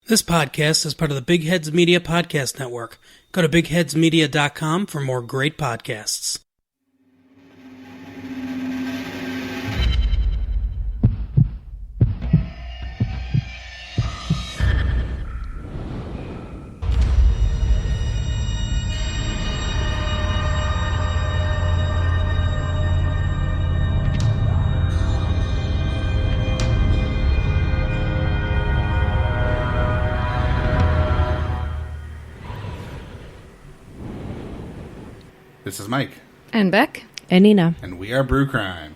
This podcast is part of the Big Heads Media Podcast Network. Go to bigheadsmedia.com for more great podcasts. This is Mike. And Beck. And Nina. And we are Brew Crime.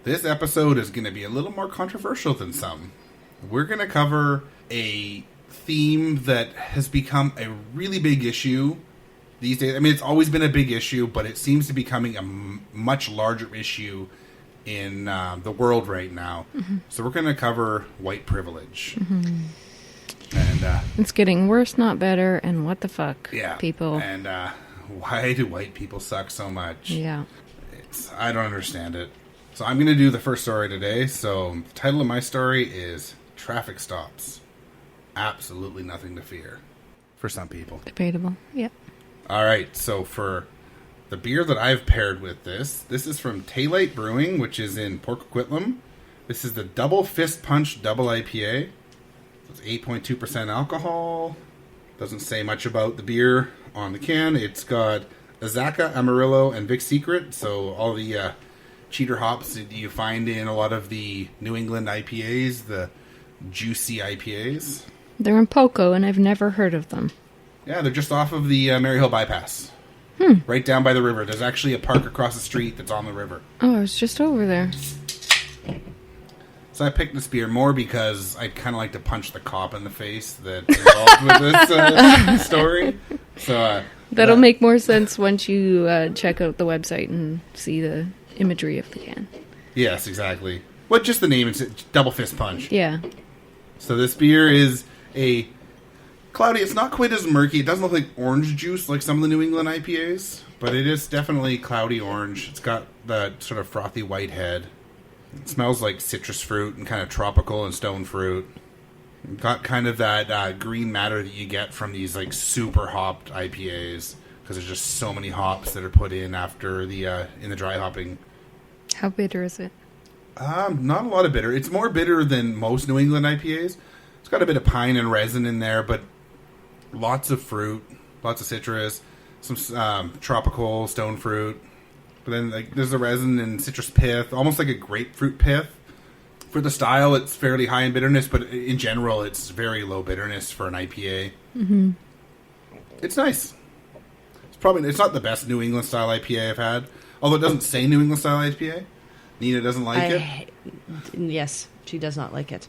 This episode is going to be a little more controversial than some. We're going to cover a theme that has become a really big issue these days. I mean, it's always been a big issue, but it seems to be becoming a much larger issue in the world right now. Mm-hmm. So we're going to cover white privilege. Mm-hmm. And it's getting worse, not better, and what the fuck, people. And why do white people suck so much? Yeah. I don't understand it. So I'm going to do the first story today. So the title of my story is Traffic Stops. Absolutely nothing to fear. For some people. Debatable. Yep. All right. So for the beer that I've paired with this is from Taylight Brewing, which is in Port Coquitlam. This is the Double Fist Punch Double IPA. It's 8.2% alcohol. Doesn't say much about the beer on the can. It's got Azacca, Amarillo, and Vic Secret. So all the cheater hops that you find in a lot of the New England IPAs, the juicy IPAs. They're in Poco, and I've never heard of them. Yeah, they're just off of the Maryhill Bypass. Right down by the river. There's actually a park across the street that's on the river. Oh, I was just over there. So I picked this beer more because I'd kind of like to punch the cop in the face that's involved with this story. So that'll make more sense once you check out the website and see the imagery of the can. Yes, exactly. What just the name is Double Fist Punch. Yeah. So this beer is a cloudy. It's not quite as murky. It doesn't look like orange juice like some of the New England IPAs, but it is definitely cloudy orange. It's got that sort of frothy white head. It smells like citrus fruit and kind of tropical and stone fruit. Got kind of that green matter that you get from these like super hopped IPAs because there's just so many hops that are put in after the in the dry hopping. How bitter is it? Not a lot of bitter. It's more bitter than most New England IPAs. It's got a bit of pine and resin in there, but lots of fruit, lots of citrus, some tropical stone fruit. But then there's the resin and citrus pith, almost like a grapefruit pith. For the style, it's fairly high in bitterness, but in general, it's very low bitterness for an IPA. Mm-hmm. It's nice. It's not the best New England style IPA I've had, although it doesn't say New England style IPA. Nina doesn't like it. Yes, she does not like it.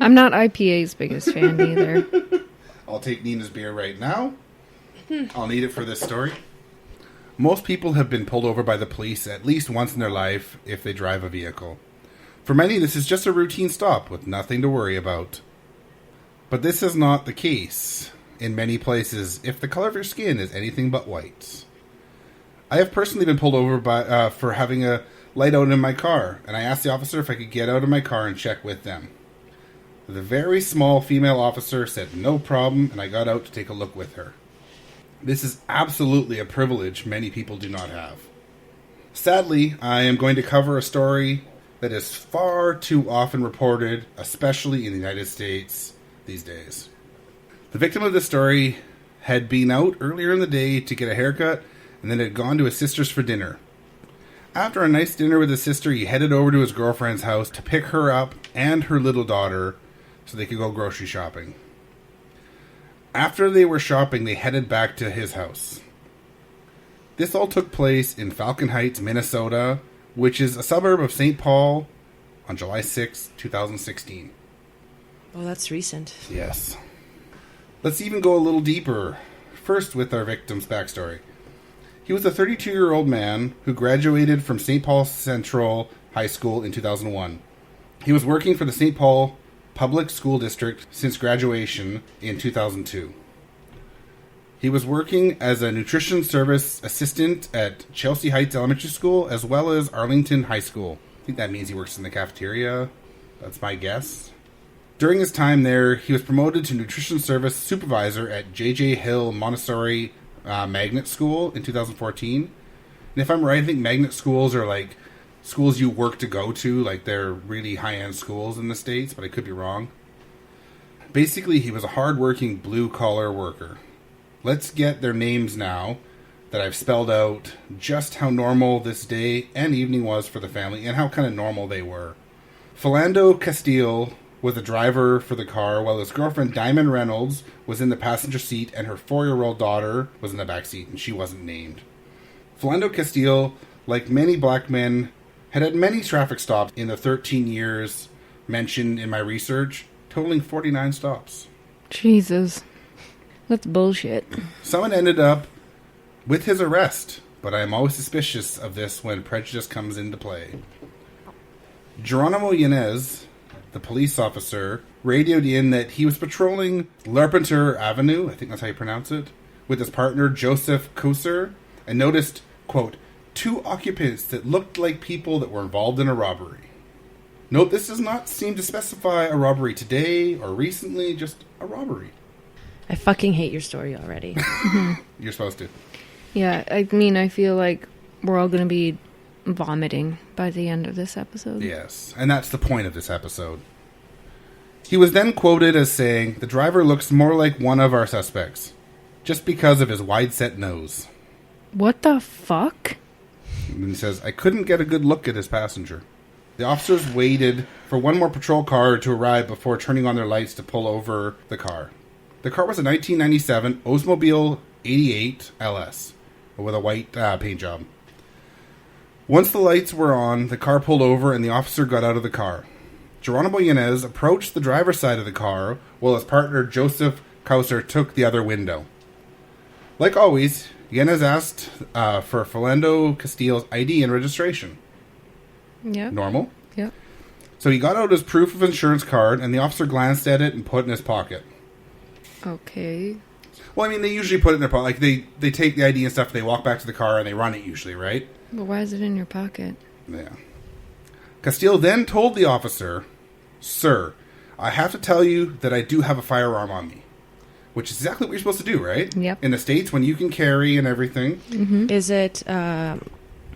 I'm not IPA's biggest fan either. I'll take Nina's beer right now. I'll need it for this story. Most people have been pulled over by the police at least once in their life if they drive a vehicle. For many, this is just a routine stop with nothing to worry about. But this is not the case in many places if the color of your skin is anything but white. I have personally been pulled over for having a light out in my car, and I asked the officer if I could get out of my car and check with them. The very small female officer said no problem, and I got out to take a look with her. This is absolutely a privilege many people do not have. Sadly, I am going to cover a story that is far too often reported, especially in the United States these days. The victim of this story had been out earlier in the day to get a haircut and then had gone to his sister's for dinner. After a nice dinner with his sister, he headed over to his girlfriend's house to pick her up and her little daughter so they could go grocery shopping. After they were shopping, they headed back to his house. This all took place in Falcon Heights, Minnesota, which is a suburb of St. Paul, on July 6, 2016. Oh, that's recent. Yes. Let's even go a little deeper. First with our victim's backstory. He was a 32-year-old man who graduated from St. Paul Central High School in 2001. He was working for the St. Paul Public School District since graduation in 2002. He was working as a nutrition service assistant at Chelsea Heights Elementary School as well as Arlington High School. I think that means he works in the cafeteria. That's my guess. During his time there, he was promoted to nutrition service supervisor at J.J. Hill Montessori Magnet School in 2014. And if I'm right, I think magnet schools are like schools you work to go to, like they're really high-end schools in the States, but I could be wrong. Basically, he was a hard-working blue-collar worker. Let's get their names now that I've spelled out just how normal this day and evening was for the family and how kind of normal they were. Philando Castile was the driver for the car, while his girlfriend Diamond Reynolds was in the passenger seat and her 4-year-old daughter was in the back seat, and she wasn't named. Philando Castile, like many black men, had many traffic stops in the 13 years mentioned in my research, totaling 49 stops. Jesus. That's bullshit. Someone ended up with his arrest, but I am always suspicious of this when prejudice comes into play. Geronimo Yanez, the police officer, radioed in that he was patrolling Larpenteur Avenue, I think that's how you pronounce it, with his partner Joseph Kosser, and noticed, quote, 2 occupants that looked like people that were involved in a robbery. Note, this does not seem to specify a robbery today or recently, just a robbery. I fucking hate your story already. You're supposed to. Yeah, I mean, I feel like we're all going to be vomiting by the end of this episode. Yes, and that's the point of this episode. He was then quoted as saying, "The driver looks more like one of our suspects, just because of his wide-set nose." What the fuck? And he says, "I couldn't get a good look at his passenger." The officers waited for one more patrol car to arrive before turning on their lights to pull over the car. The car was a 1997 Oldsmobile 88 LS with a white paint job. Once the lights were on, the car pulled over and the officer got out of the car. Geronimo Yanez approached the driver's side of the car while his partner Joseph Kosser took the other window. Like always, Yanez asked for Philando Castile's ID and registration. Yeah. Normal. Yep. So he got out his proof of insurance card and the officer glanced at it and put it in his pocket. Okay. Well, I mean, they usually put it in their pocket. Like, they take the ID and stuff, they walk back to the car and they run it usually, right? But why is it in your pocket? Yeah. Castile then told the officer, "Sir, I have to tell you that I do have a firearm on me." Which is exactly what you're supposed to do, right? Yep. In the States, when you can carry and everything. Mm-hmm. Is it, I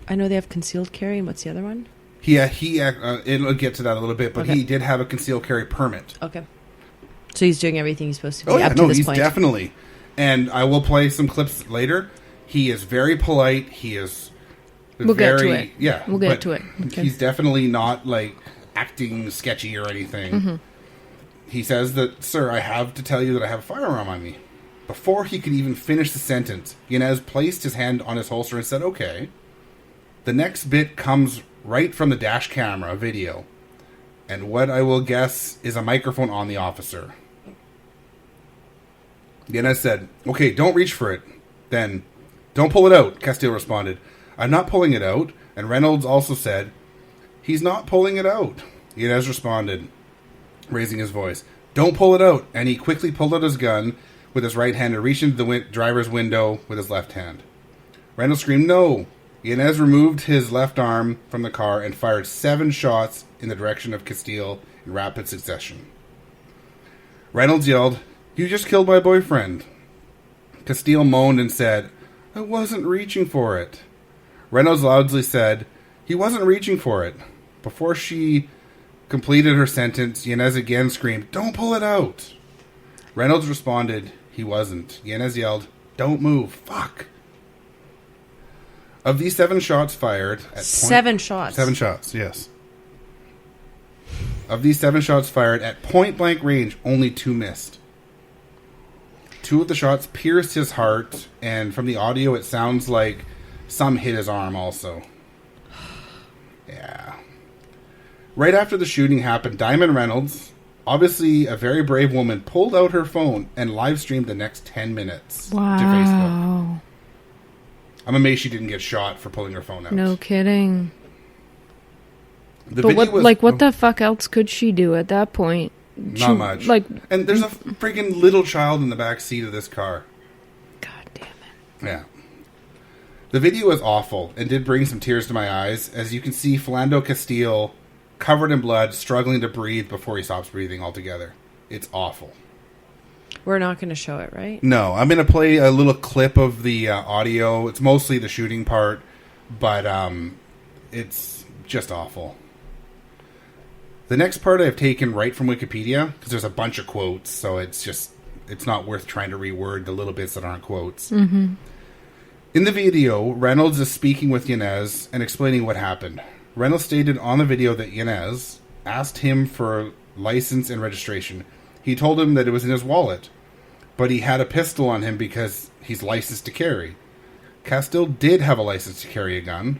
know they have concealed carry, and what's the other one? It'll get to that a little bit, but Okay. he did have a concealed carry permit. Okay. So he's doing everything he's supposed to be Oh, yeah, up to this he's point. definitely. And I will play some clips later. He is very polite. He is We'll get to it. Yeah. We'll get but to it. Okay. He's definitely not, like, acting sketchy or anything. Mm-hmm. He says that, "Sir, I have to tell you that I have a firearm on me." Before he could even finish the sentence, Yanez placed his hand on his holster and said, "Okay." The next bit comes right from the dash camera video, and what I will guess is a microphone on the officer. Yanez said, "Okay, don't reach for it." Then, "Don't pull it out," Castile responded. "I'm not pulling it out." And Reynolds also said, "He's not pulling it out." Yanez responded, raising his voice, "Don't pull it out." And he quickly pulled out his gun with his right hand and reached into the driver's window with his left hand. Reynolds screamed, "No!" Yanez removed his left arm from the car and fired 7 shots in the direction of Castile in rapid succession. Reynolds yelled, "You just killed my boyfriend." Castile moaned and said, "I wasn't reaching for it." Reynolds loudly said, "He wasn't reaching for it." Before she completed her sentence, Yanez again screamed, "Don't pull it out." Reynolds responded, "He wasn't." Yanez yelled, "Don't move. Fuck." Of these 7 shots fired... 7 shots? 7 shots, yes. Of these 7 shots fired at point-blank range, only 2 missed. 2 of the shots pierced his heart, and from the audio it sounds like some hit his arm also. Yeah. Right after the shooting happened, Diamond Reynolds, obviously a very brave woman, pulled out her phone and live-streamed the next 10 minutes to Facebook. Wow. I'm amazed she didn't get shot for pulling her phone out. No kidding. The But video what the fuck else could she do at that point? Not much. And there's a freaking little child in the back seat of this car. God damn it. Yeah. The video is awful and did bring some tears to my eyes, as you can see Philando Castile, covered in blood, struggling to breathe before he stops breathing altogether. It's awful. We're not going to show it, right? No, I'm going to play a little clip of the audio. It's mostly the shooting part, but it's just awful. The next part I've taken right from Wikipedia, because there's a bunch of quotes, so it's not worth trying to reword the little bits that aren't quotes. Mm-hmm. In the video, Reynolds is speaking with Yanez and explaining what happened. Reynolds stated on the video that Yanez asked him for license and registration. He told him that it was in his wallet, but he had a pistol on him because he's licensed to carry. Castile did have a license to carry a gun.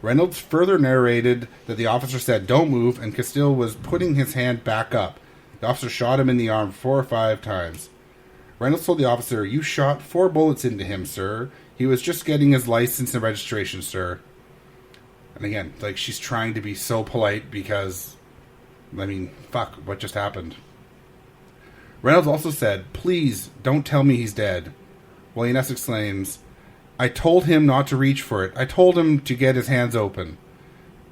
Reynolds further narrated that the officer said, "Don't move," and Castile was putting his hand back up. The officer shot him in the arm 4 or 5 times. Reynolds told the officer, "You shot 4 bullets into him, sir. He was just getting his license and registration, sir." And again, like, she's trying to be so polite because, I mean, fuck, what just happened? Reynolds also said, "Please, don't tell me he's dead." While Yanez exclaims, "I told him not to reach for it. I told him to get his hands open."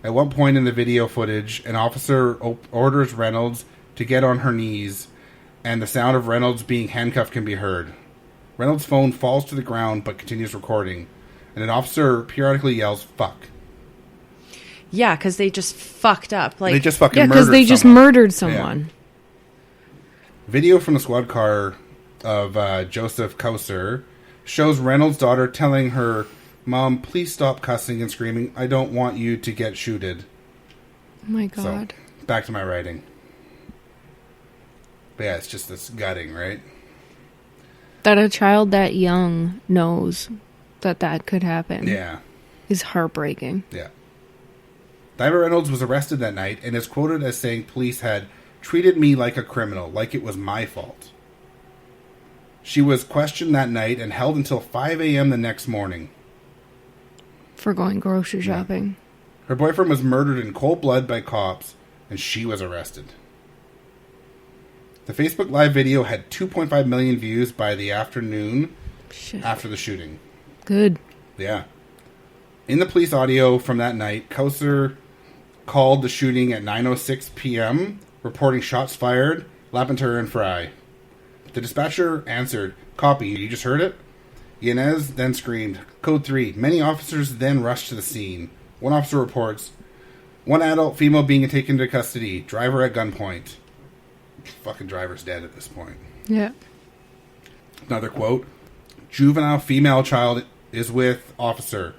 At one point in the video footage, an officer orders Reynolds to get on her knees, and the sound of Reynolds being handcuffed can be heard. Reynolds' phone falls to the ground but continues recording, and an officer periodically yells, "Fuck." Yeah, because they just fucked up. Like, They just fucking Yeah, murdered because they just someone. murdered someone. Video from the squad car of Joseph Kauser shows Reynolds' daughter telling her, "Mom, please stop cussing and screaming. I don't want you to get shooted." Oh my God. So, back to my writing. But yeah, it's just this gutting, right? That a child that young knows that could happen Yeah. is heartbreaking. Yeah. Diver Reynolds was arrested that night and is quoted as saying police had treated me like a criminal, like it was my fault. She was questioned that night and held until 5 a.m. the next morning. For going grocery shopping. Her boyfriend was murdered in cold blood by cops, and she was arrested. The Facebook Live video had 2.5 million views by the afternoon Shit. after the shooting. Good. Yeah. In the police audio from that night, Kauser called the shooting at 9:06 p.m., reporting shots fired, Lapinter and Fry. The dispatcher answered, "Copy, you just heard it?" Yanez then screamed, "Code 3. Many officers then rushed to the scene. One officer reports, one adult female being taken into custody, driver at gunpoint. Fucking driver's dead at this point. Yeah. Another quote, juvenile female child is with officer.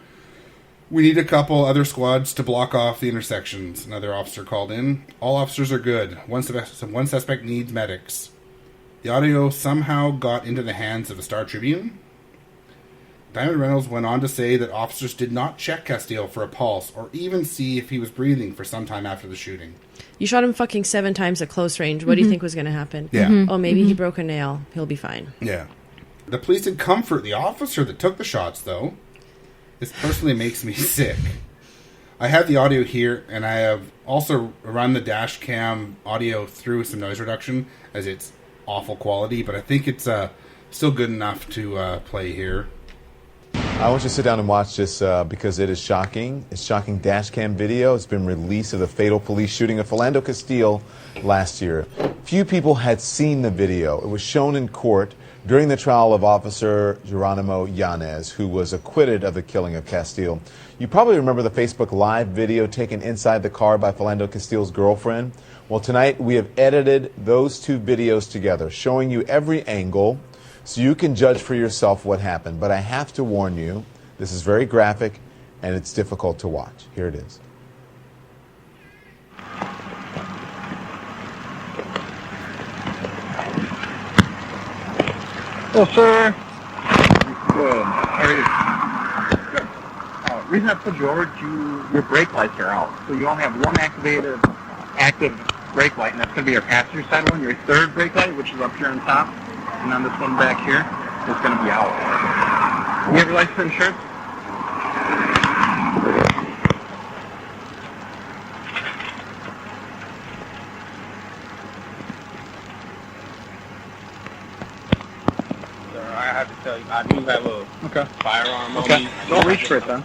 We need a couple other squads to block off the intersections. Another officer called in. All officers are good. One suspect needs medics. The audio somehow got into the hands of the Star Tribune. Diamond Reynolds went on to say that officers did not check Castile for a pulse or even see if he was breathing for some time after the shooting. You shot him fucking 7 times at close range. What do you think was going to happen? Yeah. Oh, maybe he broke a nail. He'll be fine. Yeah. The police did comfort the officer that took the shots, though. This personally makes me sick. I have the audio here, and I have also run the dash cam audio through some noise reduction, as it's awful quality, but I think it's still good enough to play here. I want you to sit down and watch this because it is shocking. It's shocking dash cam video. It's been released of the fatal police shooting of Philando Castile last year. Few people had seen the video. It was shown in court during the trial of Officer Geronimo Yanez, who was acquitted of the killing of Castile. You probably remember the Facebook Live video taken inside the car by Philando Castile's girlfriend. Well, tonight we have edited those 2 videos together, showing you every angle, so you can judge for yourself what happened. But I have to warn you, this is very graphic and it's difficult to watch. Here it is. Well, sir. Good. How are you? Good. Reason I put you over to your brake lights are out. So you only have one active brake light, and that's going to be your passenger side one. Your third brake light, which is up here on top, and then this one back here is going to be out. You have your license and insurance? I have to tell you, I do have a firearm on me. Don't reach for it, then.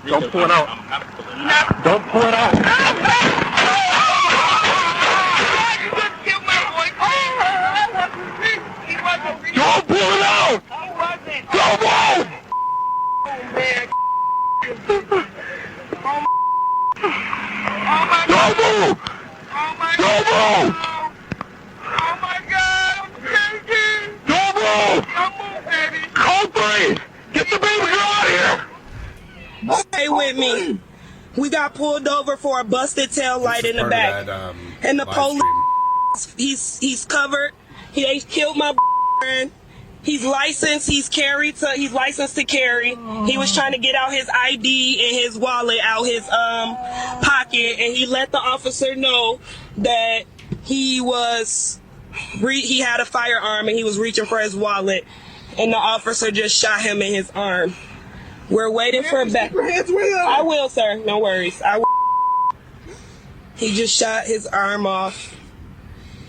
Don't pull it out. I'm pulling it out. Don't pull it out. You just killed my boy. Don't pull it out! Don't move! Don't move! Don't move! Oh my God, I'm shaking! Don't move! Don't move, baby! Code 3! Get the baby girl out of here! Stay with me. We got pulled over for a busted tail light in the back. And the police, he's covered. He killed my friend. He's licensed. He's licensed to carry. He was trying to get out his ID and his wallet out his pocket, and he let the officer know that he had a firearm and he was reaching for his wallet, and the officer just shot him in his arm. We're waiting for back. I will, sir. No worries. I will. He just shot his arm off.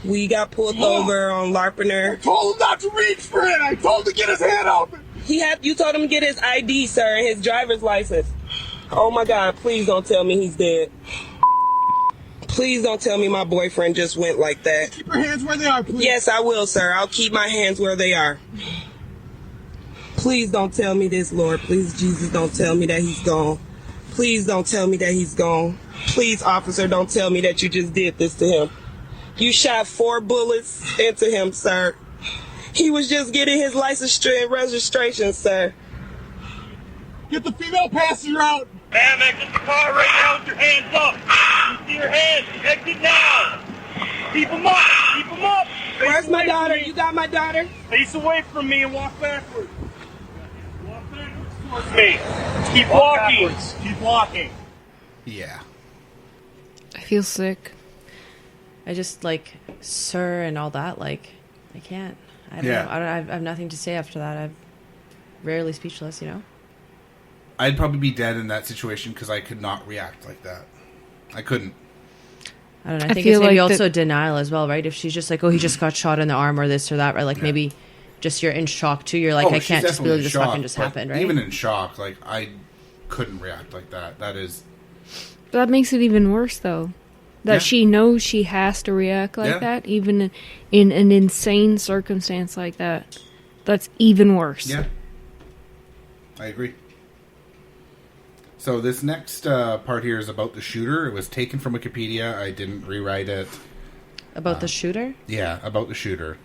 We got pulled over on Larpener. I told him not to reach for it. I told him to get his hand out. You told him to get his ID, sir, and his driver's license. Oh my God, please don't tell me he's dead. Please don't tell me my boyfriend just went like that. Keep your hands where they are, please. Yes, I will, sir. I'll keep my hands where they are. Please don't tell me this, Lord. Please, Jesus, don't tell me that he's gone. Please don't tell me that he's gone. Please, officer, don't tell me that you just did this to him. You shot 4 bullets into him, sir. He was just getting his license and registration, sir. Get the female passenger out. Ma'am, exit the car right now with your hands up. You see your hands. Exit now. Keep them up. Keep them up. Where's my daughter? You got my daughter? Face away from me and walk backwards. Walk backwards towards me. Keep walking. Keep walking. Yeah. I feel sick. I just sir and all that. I can't. I don't know. I have nothing to say after that. I'm rarely speechless, I'd probably be dead in that situation because I could not react like that. I couldn't. I don't know. I think it's maybe also denial as well, right? If she's just like, oh, he just got shot in the arm or this or that, right? Maybe just you're in shock too. You're like, I can't just believe this fucking just happened, right? Even in shock, I couldn't react like that. That makes it even worse, though. That she knows she has to react like that, even in an insane circumstance like that. That's even worse. Yeah. I agree. So this next part here is about the shooter. It was taken from Wikipedia. I didn't rewrite it. About the shooter? Yeah, about the shooter.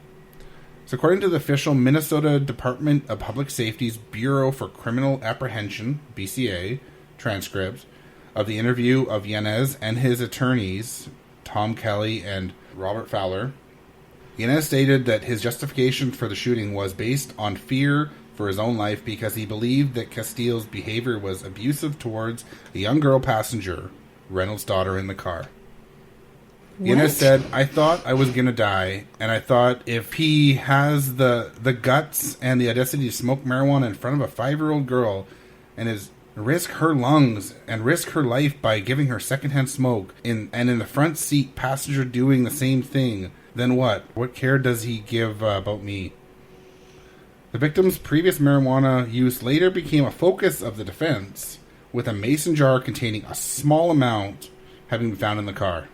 So according to the official Minnesota Department of Public Safety's Bureau for Criminal Apprehension, BCA, transcript of the interview of Yanez and his attorneys, Tom Kelly and Robert Fowler, Yanez stated that his justification for the shooting was based on fear for his own life because he believed that Castile's behavior was abusive towards a young girl passenger, Reynolds' daughter, in the car. Yanez said, I thought I was going to die, and I thought if he has the guts and the audacity to smoke marijuana in front of a 5-year-old girl and risk her lungs and risk her life by giving her secondhand smoke and in the front seat passenger doing the same thing, then what? What care does he give about me? The victim's previous marijuana use later became a focus of the defense, with a mason jar containing a small amount having been found in the car.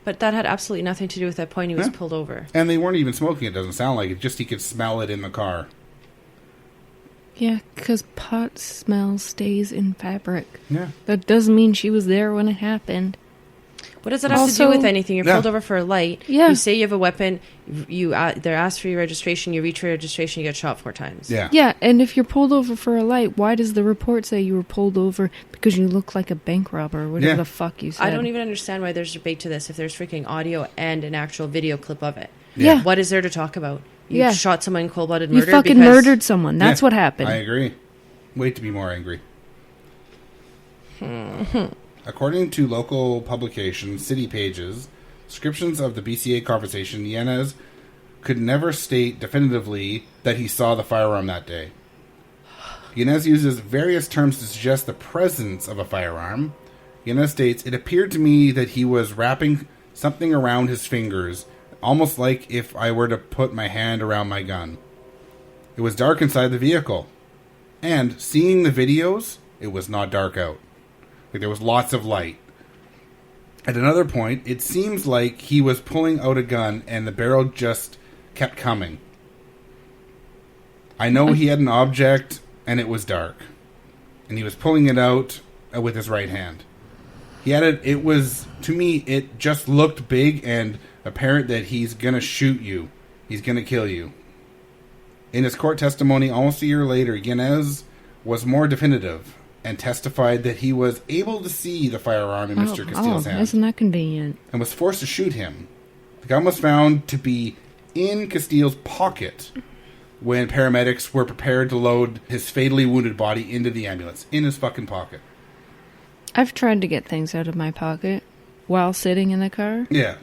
But that had absolutely nothing to do with that point he was pulled over. And they weren't even smoking, it doesn't sound like it. Just he could smell it in the car. Yeah, because pot smell stays in fabric. Yeah. That doesn't mean she was there when it happened. What does that have to do with anything? You're pulled over for a light. Yeah. You say you have a weapon. They're asked for your registration. You reach for your registration. You get shot 4 times. Yeah. Yeah, and if you're pulled over for a light, why does the report say you were pulled over because you look like a bank robber or whatever the fuck you said? I don't even understand why there's debate to this if there's freaking audio and an actual video clip of it. Yeah. What is there to talk about? You shot someone in cold-blooded murder. You fucking murdered someone. That's what happened. I agree. Wait to be more angry. According to local publications, City Pages, descriptions of the BCA conversation, Yanez could never state definitively that he saw the firearm that day. Yanez uses various terms to suggest the presence of a firearm. Yanez states, it appeared to me that he was wrapping something around his fingers, almost like if I were to put my hand around my gun. It was dark inside the vehicle. And seeing the videos, it was not dark out. There was lots of light. At another point, it seems like he was pulling out a gun and the barrel just kept coming. I know he had an object, and it was dark. And he was pulling it out with his right hand. He had it. It was, to me, it just looked big and apparent that he's going to shoot you. He's going to kill you. In his court testimony almost a year later, Yanez was more definitive and testified that he was able to see the firearm in Mr. Castile's hand. Isn't that convenient? And was forced to shoot him. The gun was found to be in Castile's pocket when paramedics were prepared to load his fatally wounded body into the ambulance. In his fucking pocket. I've tried to get things out of my pocket while sitting in the car. Yeah.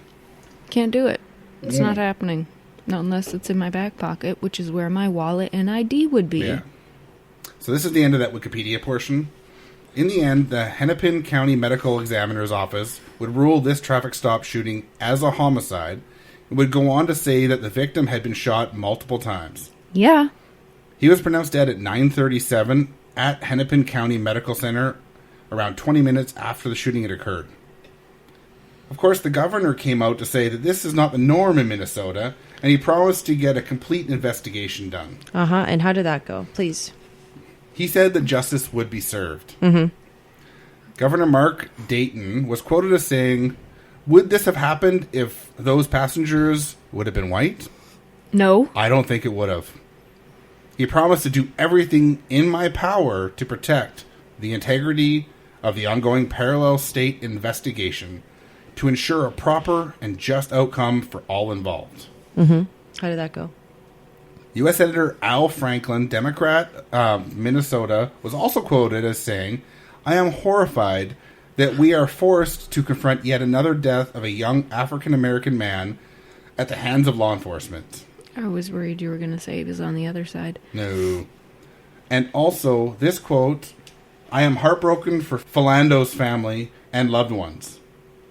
Can't do it. It's not happening. Not unless it's in my back pocket, which is where my wallet and ID would be. Yeah. So this is the end of that Wikipedia portion. In the end, the Hennepin County Medical Examiner's Office would rule this traffic stop shooting as a homicide and would go on to say that the victim had been shot multiple times. Yeah. He was pronounced dead at 9:37 at Hennepin County Medical Center around 20 minutes after the shooting had occurred. Of course, the governor came out to say that this is not the norm in Minnesota, and he promised to get a complete investigation done. And how did that go? Please. He said that justice would be served. Mm-hmm. Governor Mark Dayton was quoted as saying, "Would this have happened if those passengers would have been white? No. I don't think it would have. He promised to do everything in my power to protect the integrity of the ongoing parallel state investigation to ensure a proper and just outcome for all involved." Mm-hmm. How did that go? U.S. Senator Al Franklin, Democrat, Minnesota, was also quoted as saying, "I am horrified that we are forced to confront yet another death of a young African-American man at the hands of law enforcement." I was worried you were going to say he was on the other side. No. And also, this quote, "I am heartbroken for Philando's family and loved ones,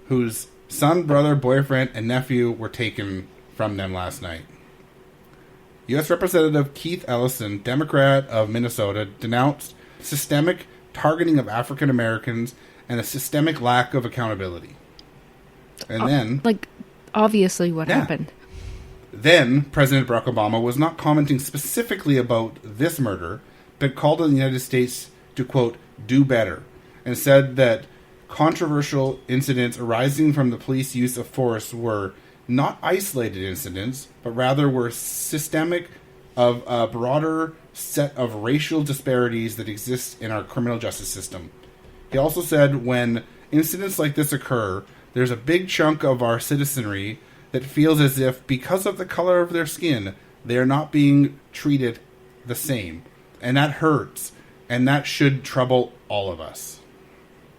whose son, brother, boyfriend, and nephew were taken from them last night." U.S. Representative Keith Ellison, Democrat of Minnesota, denounced systemic targeting of African Americans and a systemic lack of accountability. And then... obviously what happened. Then, President Barack Obama was not commenting specifically about this murder, but called on the United States to, quote, "do better," and said that controversial incidents arising from the police use of force were not isolated incidents, but rather were systemic of a broader set of racial disparities that exist in our criminal justice system. He also said when incidents like this occur, there's a big chunk of our citizenry that feels as if, because of the color of their skin, they are not being treated the same. And that hurts. And that should trouble all of us.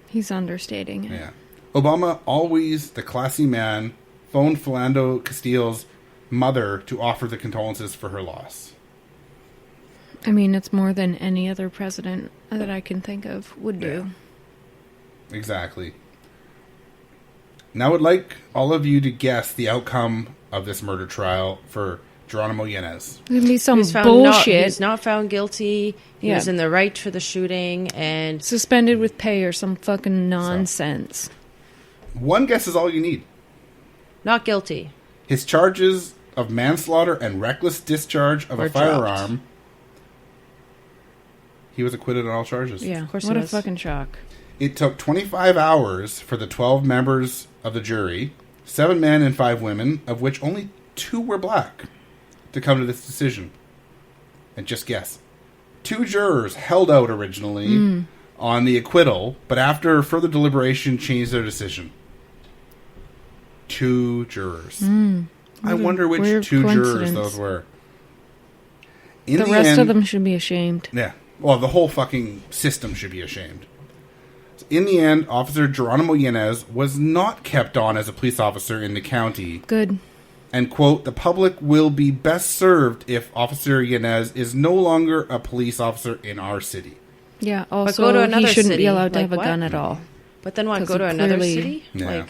He's understating it. Yeah. Obama, always the classy man, phoned Philando Castile's mother to offer the condolences for her loss. I mean, it's more than any other president that I can think of would do. Exactly. Now I would like all of you to guess the outcome of this murder trial for Geronimo Yanez. It's going to be some bullshit. He's not found guilty. He was in the right for the shooting and... suspended with pay or some fucking nonsense. So, one guess is all you need. Not guilty. His charges of manslaughter and reckless discharge of a firearm. He was acquitted on all charges. Yeah, of course. What a fucking shock. It took 25 hours for the 12 members of the jury, 7 men and 5 women, of which only 2 were black, to come to this decision. And just guess. 2 jurors held out originally on the acquittal, but after further deliberation changed their decision. 2 jurors. I wonder which 2 jurors those were. The rest of them should be ashamed. Yeah. Well, the whole fucking system should be ashamed. In the end, Officer Geronimo Yanez was not kept on as a police officer in the county. Good. And, quote, "the public will be best served if Officer Yanez is no longer a police officer in our city." Yeah, also, he shouldn't be allowed to have a gun at all. But then what, go to another city? Yeah.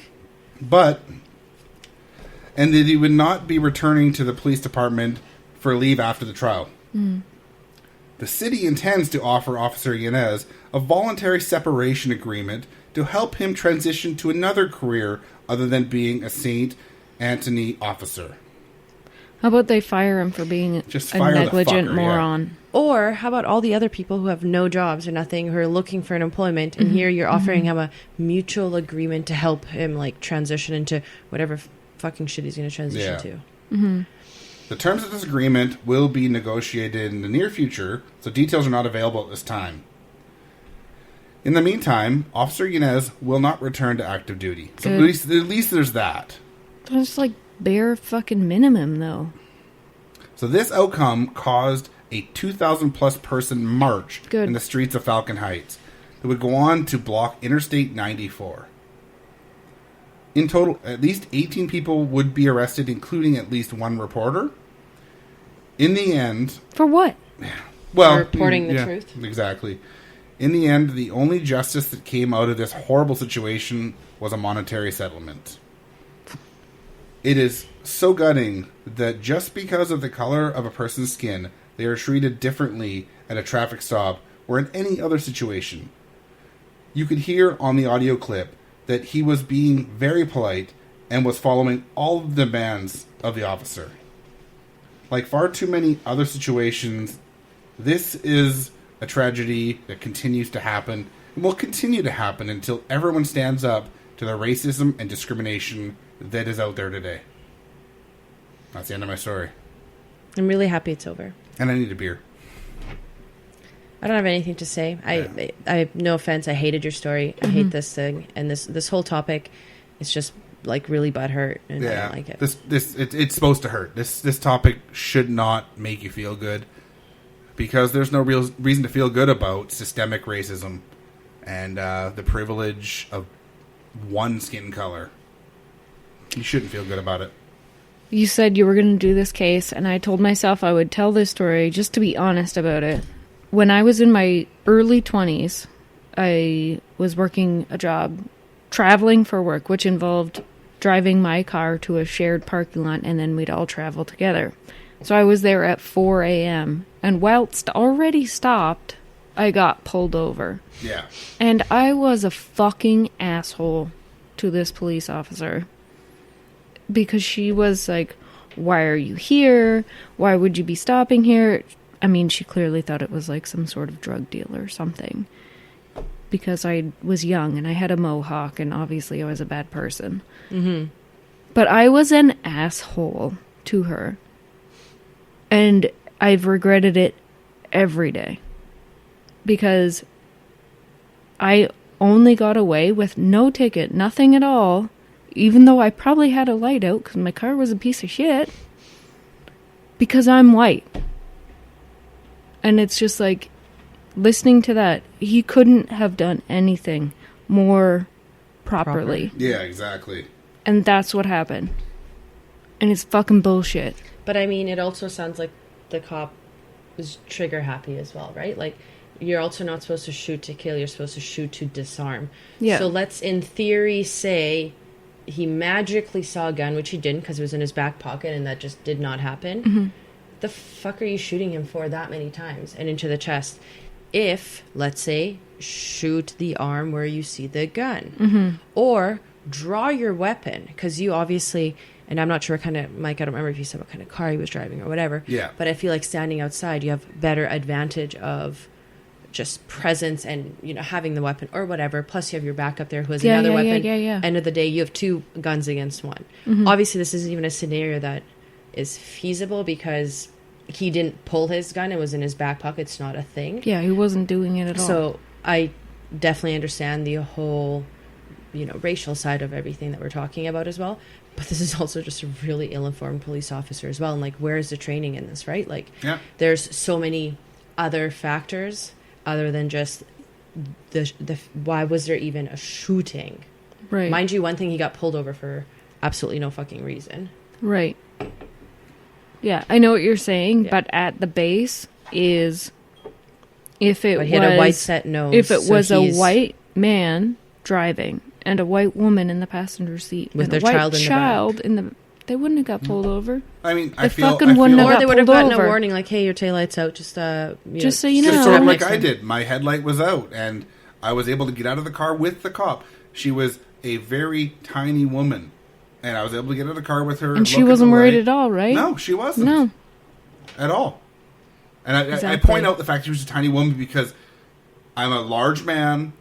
And that he would not be returning to the police department for leave after the trial. The city intends to offer Officer Yanez a voluntary separation agreement to help him transition to another career other than being a St. Anthony officer. How about they fire him for being a negligent moron? Yeah. Or how about all the other people who have no jobs or nothing, who are looking for an employment, and here you're offering him a mutual agreement to help him like transition into whatever fucking shit he's going to transition to. Mm-hmm. The terms of this agreement will be negotiated in the near future, so details are not available at this time. In the meantime, Officer Yanez will not return to active duty. So at least there's that. That's like bare fucking minimum, though. So this outcome caused a 2,000-plus person march in the streets of Falcon Heights that would go on to block Interstate 94. In total, at least 18 people would be arrested, including at least one reporter. In the end... For what? Well, for reporting the truth. Exactly. In the end, the only justice that came out of this horrible situation was a monetary settlement. It is so gutting that just because of the color of a person's skin, they are treated differently at a traffic stop or in any other situation. You could hear on the audio clip that he was being very polite and was following all of the demands of the officer. Like far too many other situations, this is a tragedy that continues to happen and will continue to happen until everyone stands up to the racism and discrimination that is out there today. That's the end of my story. I'm really happy it's over. And I need a beer. I don't have anything to say. I no offense. I hated your story. I hate this thing, and this whole topic is just like really butthurt, and I don't like it. It's supposed to hurt. This topic should not make you feel good, because there's no real reason to feel good about systemic racism and the privilege of one skin color. You shouldn't feel good about it. You said you were going to do this case, and I told myself I would tell this story just to be honest about it. When I was in my early 20s, I was working a job, traveling for work, which involved driving my car to a shared parking lot, and then we'd all travel together. So I was there at 4 a.m., and whilst already stopped, I got pulled over. Yeah. And I was a fucking asshole to this police officer. Because she was like, why are you here? Why would you be stopping here? I mean, she clearly thought it was like some sort of drug deal or something. Because I was young and I had a mohawk and obviously I was a bad person. Mm-hmm. But I was an asshole to her. And I've regretted it every day. Because I only got away with no ticket, nothing at all. Even though I probably had a light out because my car was a piece of shit. Because I'm white. And it's just like, listening to that, he couldn't have done anything more properly. Yeah, exactly. And that's what happened. And it's fucking bullshit. But I mean, it also sounds like the cop was trigger happy as well, right? Like, you're also not supposed to shoot to kill, you're supposed to shoot to disarm. Yeah. So let's, in theory, say he magically saw a gun, which he didn't because it was in his back pocket, and that just did not happen. Mm-hmm. The fuck are you shooting him for that many times and into the chest? If, let's say, shoot the arm where you see the gun. Mm-hmm. Or draw your weapon, because you obviously, and I'm not sure what kind of, Mike, I don't remember if you said what kind of car he was driving or whatever. Yeah. But I feel like standing outside, you have better advantage of just presence and, you know, having the weapon or whatever. Plus you have your backup there who has another weapon. Yeah. End of the day, you have two guns against one. Mm-hmm. Obviously, this isn't even a scenario that is feasible because he didn't pull his gun. It was in his back pocket. It's not a thing. Yeah, he wasn't doing it at all. So I definitely understand the whole, you know, racial side of everything that we're talking about as well. But this is also just a really ill-informed police officer as well. And, like, where is the training in this, right? Like, there's so many other factors other than just the why was there even a shooting? Right. Mind you, one thing, he got pulled over for absolutely no fucking reason. Right. Yeah, I know what you're saying, but at the base is if it but he was had a white set nose. If it was a white man driving and a white woman in the passenger seat with and their a white child in the they wouldn't have got pulled over. I mean, Or they would have gotten a warning like, "Hey, your taillight's out. Just so you know." Just sort of like I did. My headlight was out, and I was able to get out of the car with the cop. She was a very tiny woman, And I was able to get in the car with her. And she wasn't worried at all, right? No, she wasn't. No. At all. And Exactly. I point out the fact she was a tiny woman because I'm a large man.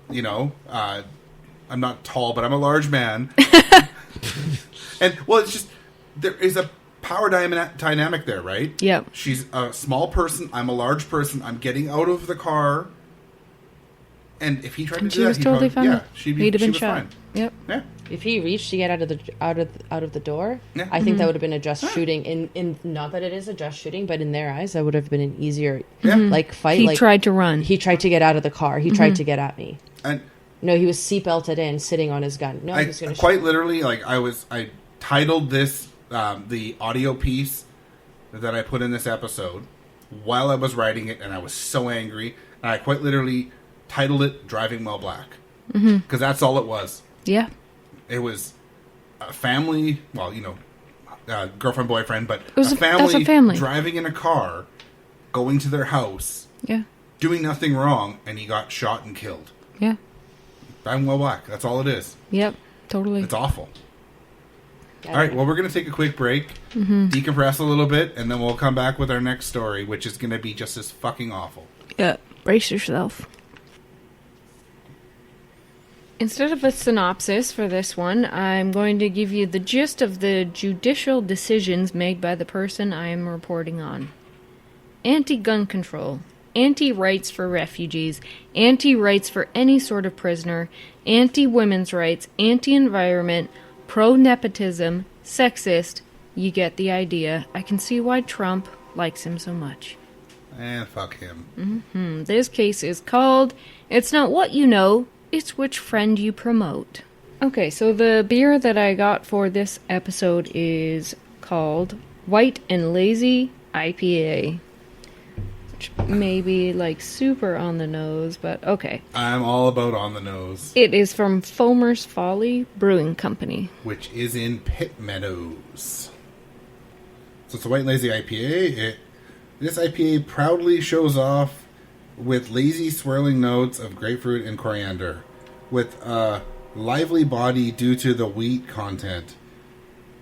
You know, I'm not tall, but I'm a large man. And, well, it's just, there is a power dynamic there, right? Yep. She's a small person. I'm a large person. I'm getting out of the car. And if he tried to do She that, was totally fine. Yeah, He'd have been was shot. fine. Yep. Yeah. If he reached to get out of the door, Yeah. I think that would have been a just shooting. In not that it is a just shooting, but in their eyes, that would have been an easier like fight. He tried to run. He tried to get out of the car. He tried to get at me. And No, he was seatbelted in, sitting on his gun. No, I he was going to quite literally, like, I titled this the audio piece that I put in this episode while I was writing it, and I was so angry, and I quite literally titled it "Driving While Black" because that's all it was. Yeah. It was a family, well, you know, girlfriend, boyfriend, but was a that's a family driving in a car, going to their house, Yeah. doing nothing wrong, and he got shot and killed. Yeah. Driving while black. That's all it is. Yep. Totally. It's awful. All right, well, we're going to take a quick break, decompress a little bit, and then we'll come back with our next story, which is going to be just as fucking awful. Yeah. Brace yourself. Instead of a synopsis for this one, I'm going to give you the gist of the judicial decisions made by the person I am reporting on. Anti-gun control, anti-rights for refugees, anti-rights for any sort of prisoner, anti-women's rights, anti-environment, pro-nepotism, sexist. You get the idea. I can see why Trump likes him so much. And fuck him. This case is called It's Not What You Know, It's Which Friend You Promote. Okay, so the beer that I got for this episode is called White and Lazy IPA. Which may be like super on the nose, but okay. I'm all about on the nose. It is from Foamer's Folly Brewing Company. Which is in Pitt Meadows. So it's a White and Lazy IPA. This IPA proudly shows off with lazy swirling notes of grapefruit and coriander, with a lively body due to the wheat content.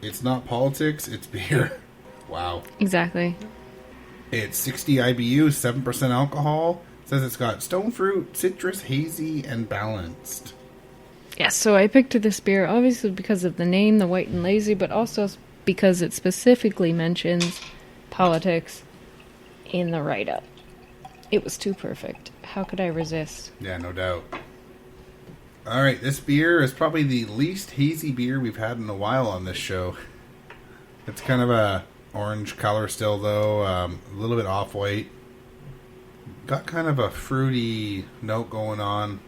It's not politics, it's beer. Wow. Exactly. It's 60 IBU, 7% alcohol. It says it's got stone fruit, citrus, hazy, and balanced. Yeah, so I picked this beer obviously because of the name, the White and Lazy, but also because it specifically mentions politics in the write-up. It was too perfect. How could I resist? Yeah, no doubt. Alright, this beer is probably the least hazy beer we've had in a while on this show. It's kind of a orange color still, though. A little bit off-white. Got kind of a fruity note going on.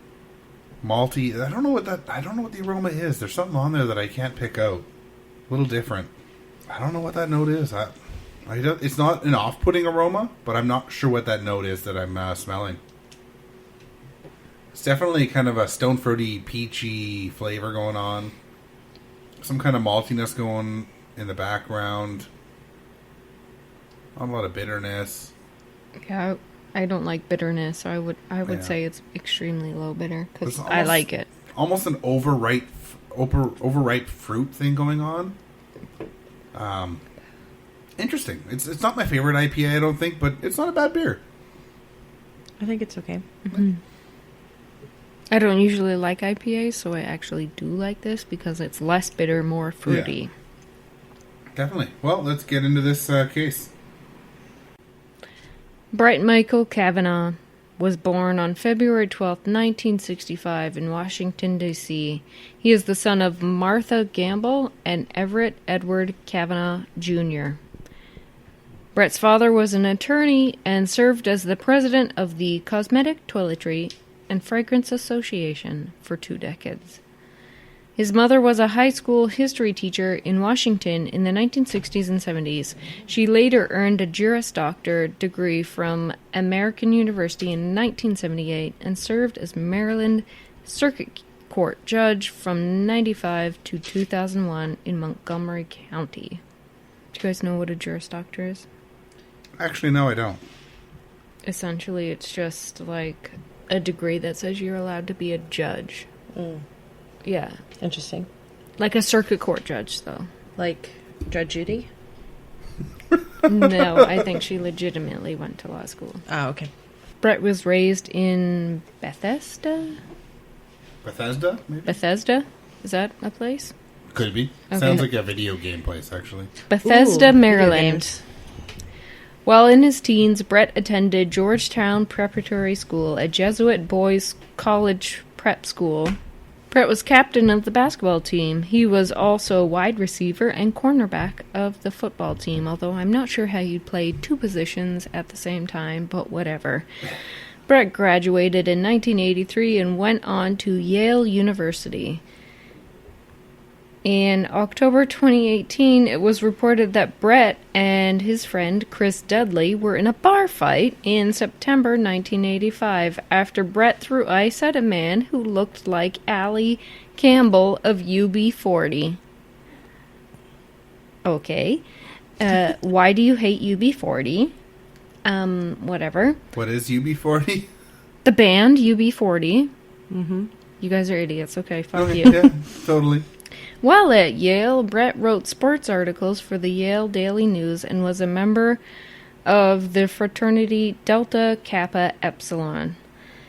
Malty. I don't know what the aroma is. There's something on there that I can't pick out. A little different. I don't know what that note is. It's not an off-putting aroma, but I'm not sure what that note is that I'm smelling. It's definitely kind of a stone fruity, peachy flavor going on. Some kind of maltiness going in the background. A lot of bitterness. Yeah, I don't like bitterness, so I would say it's extremely low bitter because I like it. Almost an overripe fruit thing going on. Interesting. It's not my favorite IPA, I don't think, but it's not a bad beer. I think it's okay. Mm-hmm. I don't usually like IPAs, so I actually do like this because it's less bitter, more fruity. Yeah. Definitely. Well, let's get into this case. Bright Michael Kavanaugh was born on February 12, 1965 in Washington, D.C. He is the son of Martha Gamble and Everett Edward Kavanaugh, Jr. Brett's father was an attorney and served as the president of the Cosmetic Toiletry and Fragrance Association for 2 decades. His mother was a high school history teacher in Washington in the 1960s and 70s. She later earned a Juris Doctor degree from American University in 1978 and served as Maryland Circuit Court judge from 95 to 2001 in Montgomery County. Do you guys know what a Juris Doctor is? Actually, no, I don't. Essentially, it's just like a degree that says you're allowed to be a judge. Mm. Yeah. Interesting. Like a circuit court judge, though. Like Judge Judy? No, I think she legitimately went to law school. Oh, okay. Brett was raised in Bethesda? Maybe? Bethesda? Is that a place? Could be. Okay. Sounds like a video game place, actually. Bethesda, Ooh, Maryland. While in his teens, Brett attended Georgetown Preparatory School, a Jesuit boys' college prep school. Brett was captain of the basketball team. He was also wide receiver and cornerback of the football team, although I'm not sure how you'd play two positions at the same time, but whatever. Brett graduated in 1983 and went on to Yale University. In October 2018, it was reported that Brett and his friend Chris Dudley were in a bar fight in September 1985 after Brett threw ice at a man who looked like Allie Campbell of UB40. Okay. Why do you hate UB40? Whatever. What is UB40? The band UB40. Mm-hmm. You guys are idiots. Okay, fuck Okay, you. yeah, totally. While at Yale, Brett wrote sports articles for the Yale Daily News and was a member of the fraternity Delta Kappa Epsilon.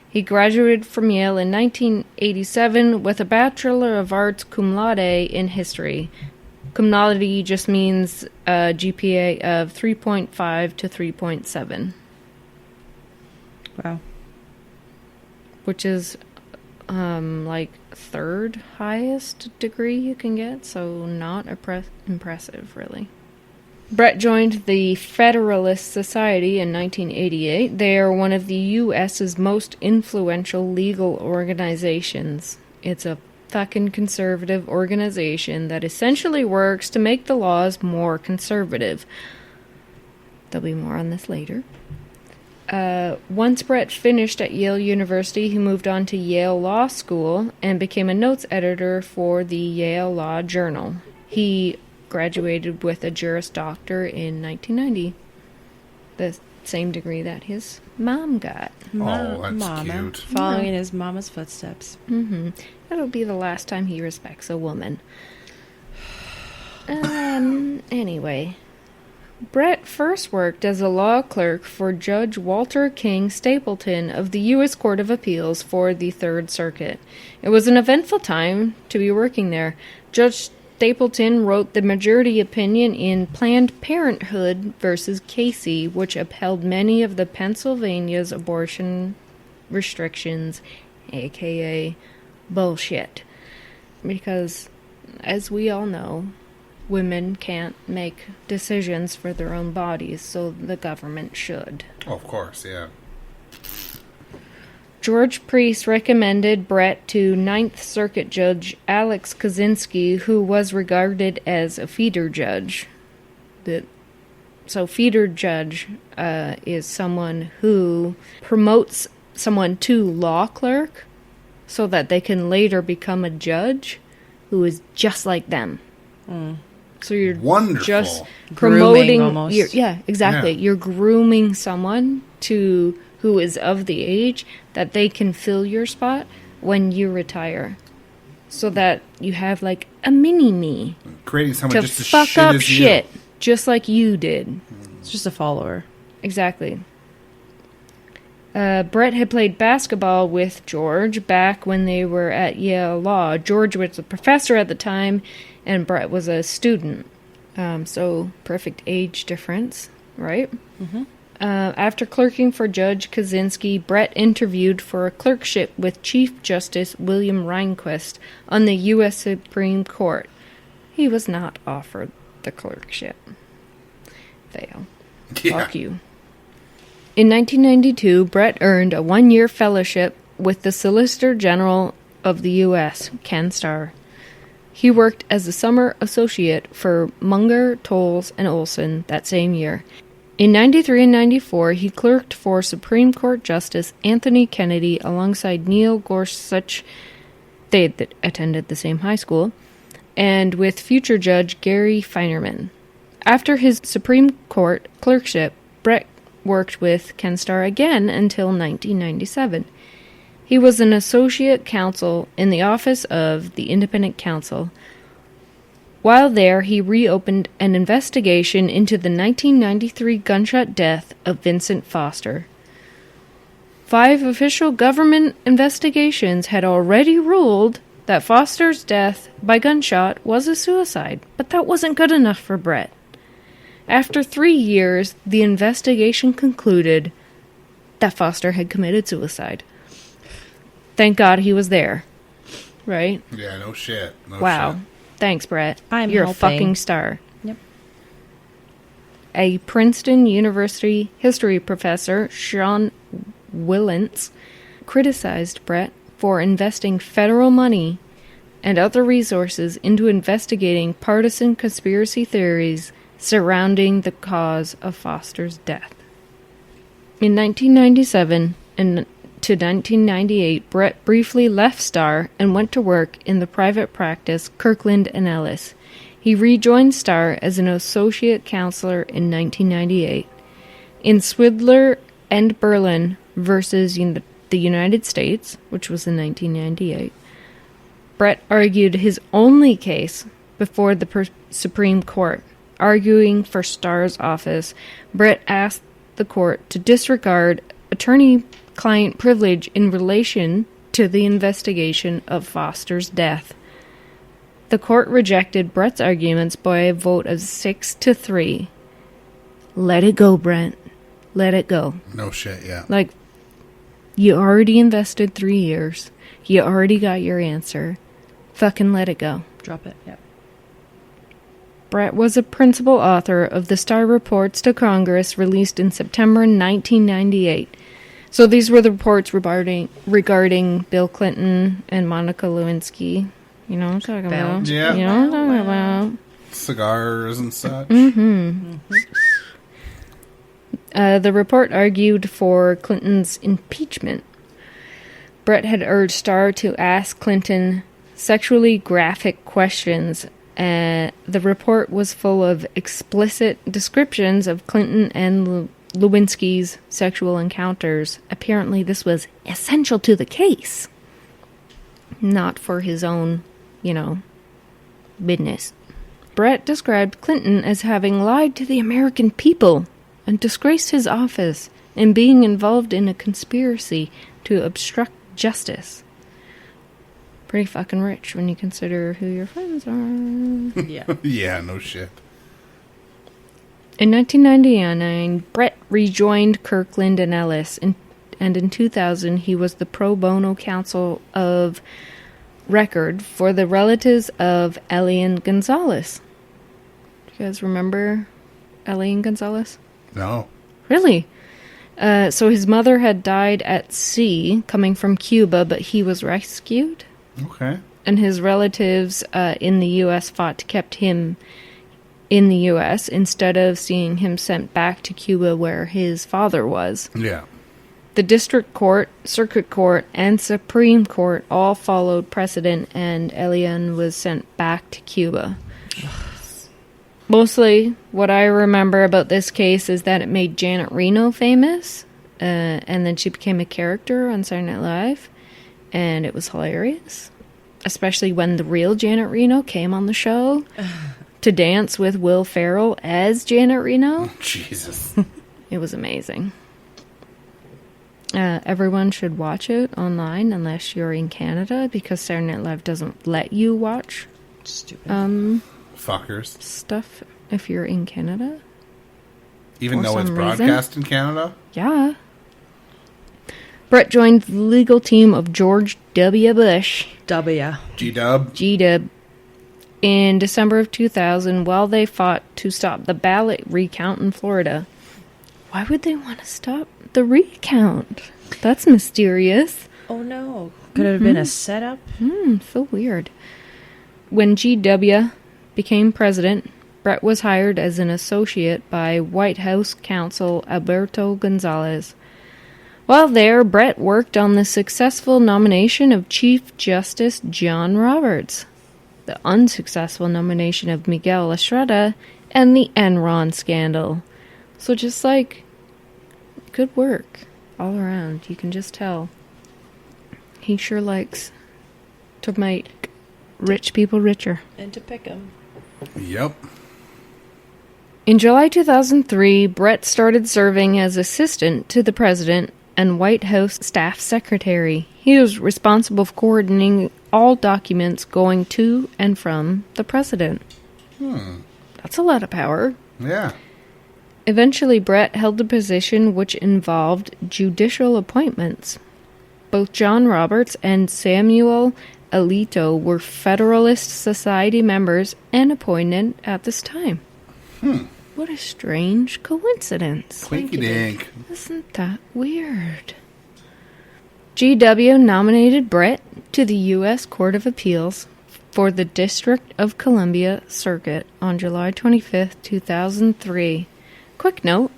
He graduated from Yale in 1987 with a Bachelor of Arts cum laude in history. Cum laude just means a GPA of 3.5 to 3.7. Wow. Which is like third highest degree you can get, so not impressive, really. Brett joined the Federalist Society in 1988. They are one of the U.S.'s most influential legal organizations. It's a fucking conservative organization that essentially works to make the laws more conservative. There'll be more on this later. Once Brett finished at Yale University, he moved on to Yale Law School and became a notes editor for the Yale Law Journal. He graduated with a Juris Doctor in 1990, the same degree that his mom got. Oh, that's Mama. cute. Following in his mama's footsteps. Mm-hmm. That'll be the last time he respects a woman. Anyway. Brett first worked as a law clerk for Judge Walter King Stapleton of the U.S. Court of Appeals for the Third Circuit. It was an eventful time to be working there. Judge Stapleton wrote the majority opinion in Planned Parenthood versus Casey, which upheld many of the Pennsylvania's abortion restrictions, aka bullshit. Because, as we all know, women can't make decisions for their own bodies, so the government should. Oh, of course, yeah. George Priest recommended Brett to Ninth Circuit Judge Alex Kaczynski, who was regarded as a feeder judge. So feeder judge is someone who promotes someone to law clerk so that they can later become a judge who is just like them. Mm. So you're Wonderful. just Grooming promoting, almost. yeah, exactly. Yeah. You're grooming someone who is of the age that they can fill your spot when you retire, so that you have like a mini me Creating someone to just as fuck shit up as shit, you. just like you did. It's just a follower. Exactly. Brett had played basketball with George back when they were at Yale Law. George was a professor at the time, and Brett was a student. So, perfect age difference, right? Mm-hmm. After clerking for Judge Kaczynski, Brett interviewed for a clerkship with Chief Justice William Rehnquist on the U.S. Supreme Court. He was not offered the clerkship. Fail. Yeah. Fuck you. In 1992, Brett earned a one-year fellowship with the Solicitor General of the U.S., Ken Starr. He worked as a summer associate for Munger, Tolles, and Olson that same year. In 93 and 94, he clerked for Supreme Court Justice Anthony Kennedy alongside Neil Gorsuch. They attended the same high school. And with future Judge Gary Feinerman. After his Supreme Court clerkship, Brett worked with Ken Starr again until 1997. He was an associate counsel in the Office of the Independent Counsel. While there, he reopened an investigation into the 1993 gunshot death of Vincent Foster. 5 official government investigations had already ruled that Foster's death by gunshot was a suicide, but that wasn't good enough for Brett. After 3 years, the investigation concluded that Foster had committed suicide. Thank God he was there. Right? Yeah, no shit. No wow. shit. Thanks, Brett. You're a fucking star. Yep. A Princeton University history professor, Sean Willents, criticized Brett for investing federal money and other resources into investigating partisan conspiracy theories surrounding the cause of Foster's death. In 1997 and to 1998, Brett briefly left Starr and went to work in the private practice Kirkland & Ellis. He rejoined Starr as an associate counselor in 1998. In Swidler and Berlin versus the United States, which was in 1998, Brett argued his only case before the Supreme Court. Arguing for Starr's office, Brett asked the court to disregard attorney-client privilege in relation to the investigation of Foster's death. The court rejected Brett's arguments by a vote of 6-3. Let it go, Brett. Let it go. No shit, yeah. Like, you already invested 3 years. You already got your answer. Fucking let it go. Drop it, yep. Brett was a principal author of the Starr Reports to Congress released in September 1998. So these were the reports regarding Bill Clinton and Monica Lewinsky. You know what I'm talking about? Yeah. You know what I'm talking about? Cigars and such. The report argued for Clinton's impeachment. Brett had urged Starr to ask Clinton sexually graphic questions. The report was full of explicit descriptions of Clinton and Lewinsky's sexual encounters. Apparently this was essential to the case. Not for his own, business. Brett described Clinton as having lied to the American people and disgraced his office and being involved in a conspiracy to obstruct justice. Pretty fucking rich when you consider who your friends are. Yeah. Yeah, no shit. In 1999, Brett rejoined Kirkland & Ellis, and in 2000 he was the pro bono counsel of record for the relatives of Elian Gonzalez. Do you guys remember Elian Gonzalez? No. Really? So his mother had died at sea, coming from Cuba, but he was rescued. Okay. And his relatives in the U.S. fought to keep him in the U.S. instead of seeing him sent back to Cuba where his father was. Yeah. The district court, circuit court, and Supreme Court all followed precedent, and Elian was sent back to Cuba. Mostly, what I remember about this case is that it made Janet Reno famous, and then she became a character on Saturday Night Live, and it was hilarious. Especially when the real Janet Reno came on the show to dance with Will Ferrell as Janet Reno. Jesus. It was amazing. Everyone should watch it online unless you're in Canada, because Saturday Night Live doesn't let you watch Stupid. Fuckers. Stuff if you're in Canada. Even though it's broadcast in Canada? Yeah. Brett joined the legal team of George W. Bush. G-Dub. G-Dub. In December of 2000, while they fought to stop the ballot recount in Florida. Why would they want to stop the recount? That's mysterious. Oh no. Could it have been a setup? So weird. When GW became president, Brett was hired as an associate by White House counsel Alberto Gonzales. While there, Brett worked on the successful nomination of Chief Justice John Roberts, the unsuccessful nomination of Miguel Estrada, and the Enron scandal. So just good work all around. You can just tell. He sure likes to make rich people richer. And to pick them. Yep. In July 2003, Brett started serving as assistant to the president and White House staff secretary. He was responsible for coordinating all documents going to and from the president. That's a lot of power. Yeah. Eventually, Brett held a position which involved judicial appointments. Both John Roberts and Samuel Alito were Federalist Society members and appointed at this time. What a strange coincidence. Quinky dink. Isn't that weird? GW nominated Brett to the U.S. Court of Appeals for the District of Columbia Circuit on July 25th, 2003. Quick note,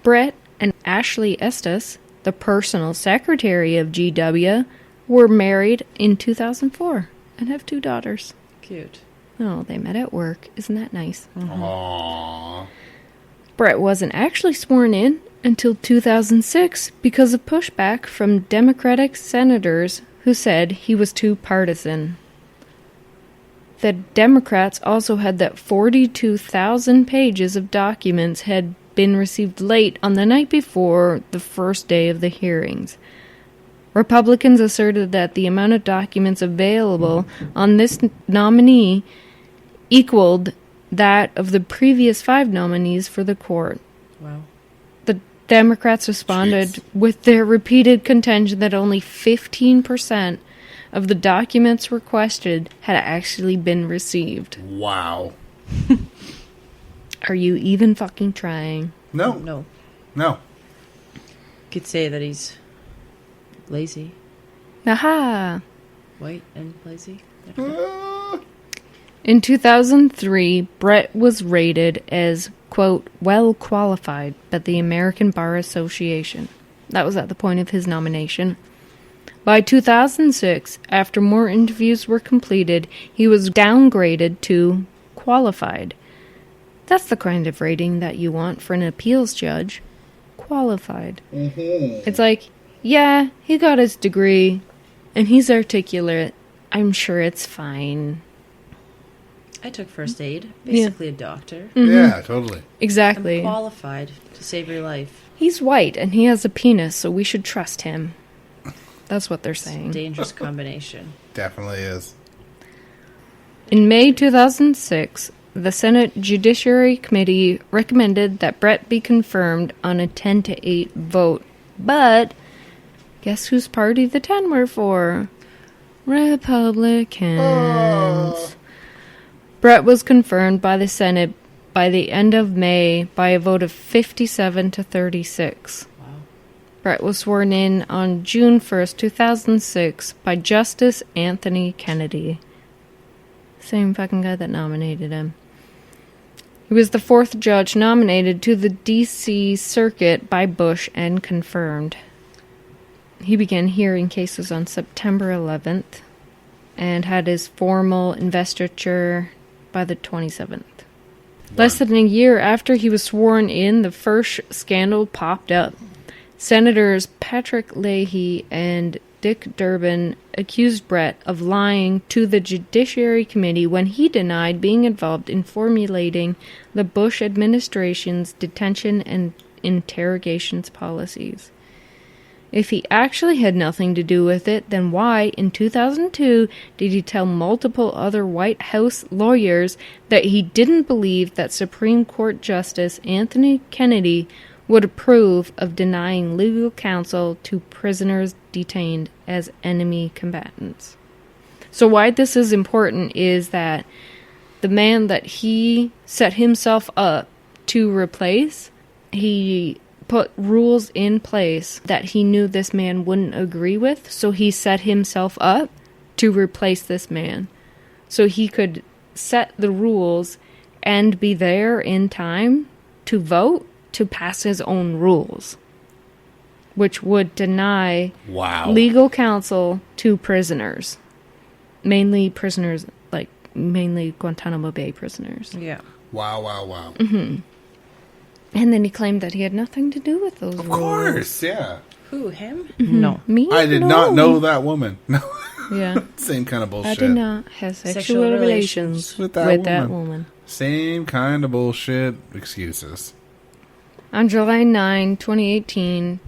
Brett and Ashley Estes, the personal secretary of GW, were married in 2004 and have 2 daughters. Cute. Oh, they met at work. Isn't that nice? Aww. Brett wasn't actually sworn in until 2006 because of pushback from Democratic senators who said he was too partisan. The Democrats also had that 42,000 pages of documents had been received late on the night before the first day of the hearings. Republicans asserted that the amount of documents available on this nominee equaled that of the previous 5 nominees for the court. Wow. The Democrats responded with their repeated contention that only 15% of the documents requested had actually been received. Wow. Are you even fucking trying? No. No. Could say that he's lazy. Aha! White and lazy. In 2003, Brett was rated as, quote, well qualified by the American Bar Association. That was at the point of his nomination. By 2006, after more interviews were completed, he was downgraded to qualified. That's the kind of rating that you want for an appeals judge. Qualified. It's like, yeah, he got his degree, and he's articulate. I'm sure it's fine. I took first aid. Basically a doctor. Yeah, totally. Exactly. I'm qualified to save your life. He's white, and he has a penis, so we should trust him. That's what they're saying. Dangerous combination. Definitely is. In May 2006, the Senate Judiciary Committee recommended that Brett be confirmed on a 10-8 vote. But guess whose party the 10 were for? Republicans. Brett was confirmed by the Senate by the end of May by a vote of 57 to 36. Brett was sworn in on June 1st, 2006 by Justice Anthony Kennedy. Same fucking guy that nominated him. He was the 4th judge nominated to the D.C. Circuit by Bush and confirmed. He began hearing cases on September 11th and had his formal investiture by the 27th. Less than a year after he was sworn in, the first scandal popped up. Senators Patrick Leahy and Dick Durbin accused Brett of lying to the Judiciary Committee when he denied being involved in formulating the Bush administration's detention and interrogations policies. If he actually had nothing to do with it, then why, in 2002, did he tell multiple other White House lawyers that he didn't believe that Supreme Court Justice Anthony Kennedy would approve of denying legal counsel to prisoners detained as enemy combatants? So why this is important is that the man that he set himself up to replace, he put rules in place that he knew this man wouldn't agree with, so he set himself up to replace this man. So he could set the rules and be there in time to vote to pass his own rules, which would deny legal counsel to prisoners. Mainly prisoners, like mainly Guantanamo Bay prisoners. Yeah. Wow. And then he claimed that he had nothing to do with those rules. Of course, yeah. Who, him? No. Me? I did not know that woman. No. Yeah. Same kind of bullshit. I did not have sexual relations with that woman. Same kind of bullshit excuses. On July 9, 2018,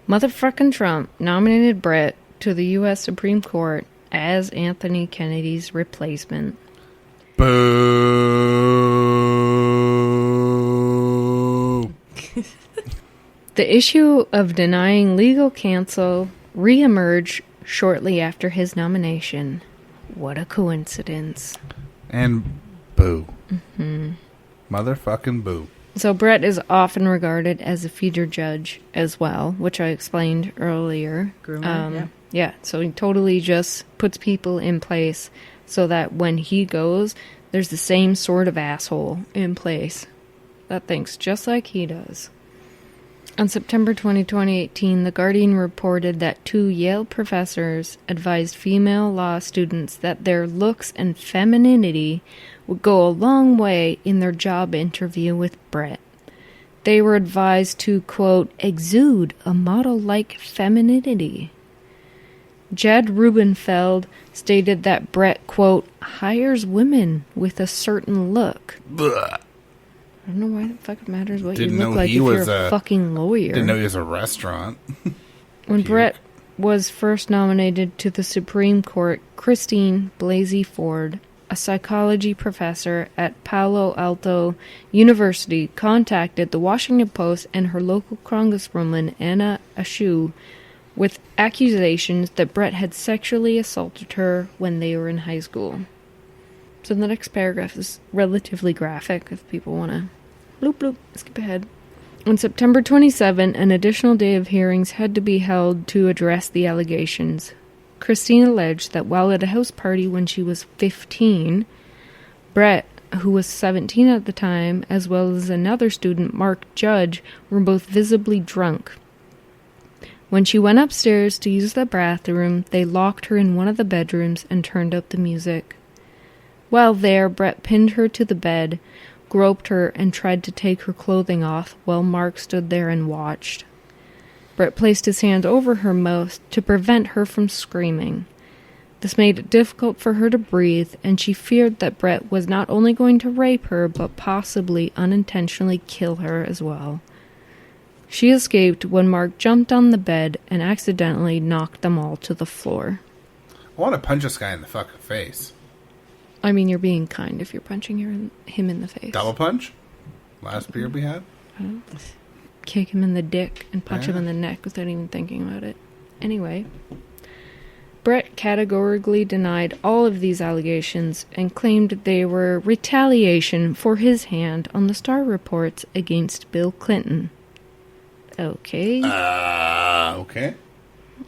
motherfucking Trump, nominated Brett to the U.S. Supreme Court as Anthony Kennedy's replacement. Boo! The issue of denying legal counsel reemerged shortly after his nomination. What a coincidence. And boo. Mm-hmm. Motherfucking boo. So Brett is often regarded as a feeder judge as well, which I explained earlier. Groomer, yeah, so he totally just puts people in place so that when he goes, there's the same sort of asshole in place that thinks just like he does. On September 20, 2018, The Guardian reported that 2 Yale professors advised female law students that their looks and femininity would go a long way in their job interview with Brett. They were advised to, quote, exude a model-like femininity. Jed Rubenfeld stated that Brett, quote, hires women with a certain look. Blah. I don't know why the fuck it matters what Didn't you know look like he if was you're a fucking lawyer. Didn't know he was a restaurant. When Brett was first nominated to the Supreme Court, Christine Blasey Ford, a psychology professor at Palo Alto University, contacted the Washington Post and her local congresswoman, Anna Eshoo, with accusations that Brett had sexually assaulted her when they were in high school. So the next paragraph is relatively graphic if people want to bloop bloop, skip ahead. On September 27, an additional day of hearings had to be held to address the allegations. Christine alleged that while at a house party when she was 15, Brett, who was 17 at the time, as well as another student, Mark Judge, were both visibly drunk. When she went upstairs to use the bathroom, they locked her in one of the bedrooms and turned up the music. While there, Brett pinned her to the bed, groped her, and tried to take her clothing off while Mark stood there and watched. Brett placed his hand over her mouth to prevent her from screaming. This made it difficult for her to breathe, and she feared that Brett was not only going to rape her, but possibly unintentionally kill her as well. She escaped when Mark jumped on the bed and accidentally knocked them all to the floor. I want to punch this guy in the fucking face. I mean, you're being kind if you're punching him in the face. Double punch? Last beer we had? Kick him in the dick and punch him in the neck without even thinking about it. Anyway, Brett categorically denied all of these allegations and claimed they were retaliation for his hand on the Starr reports against Bill Clinton. Okay. Okay.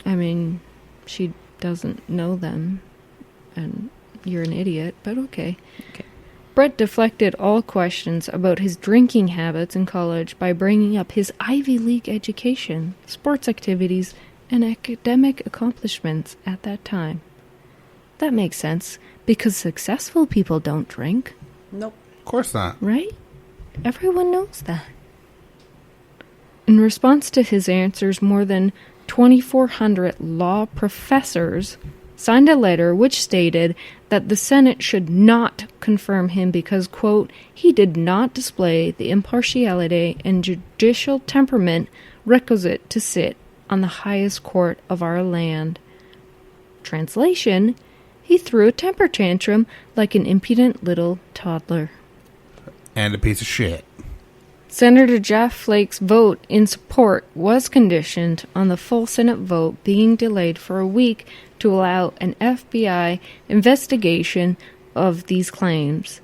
I mean, she doesn't know them, and you're an idiot, but okay. Brett deflected all questions about his drinking habits in college by bringing up his Ivy League education, sports activities, and academic accomplishments at that time. That makes sense, because successful people don't drink. Nope. Of course not. Right? Everyone knows that. In response to his answers, more than 2,400 law professors signed a letter which stated that the Senate should not confirm him because, quote, he did not display the impartiality and judicial temperament requisite to sit on the highest court of our land. Translation, he threw a temper tantrum like an impudent little toddler. And a piece of shit. Senator Jeff Flake's vote in support was conditioned on the full Senate vote being delayed for a week to allow an FBI investigation of these claims.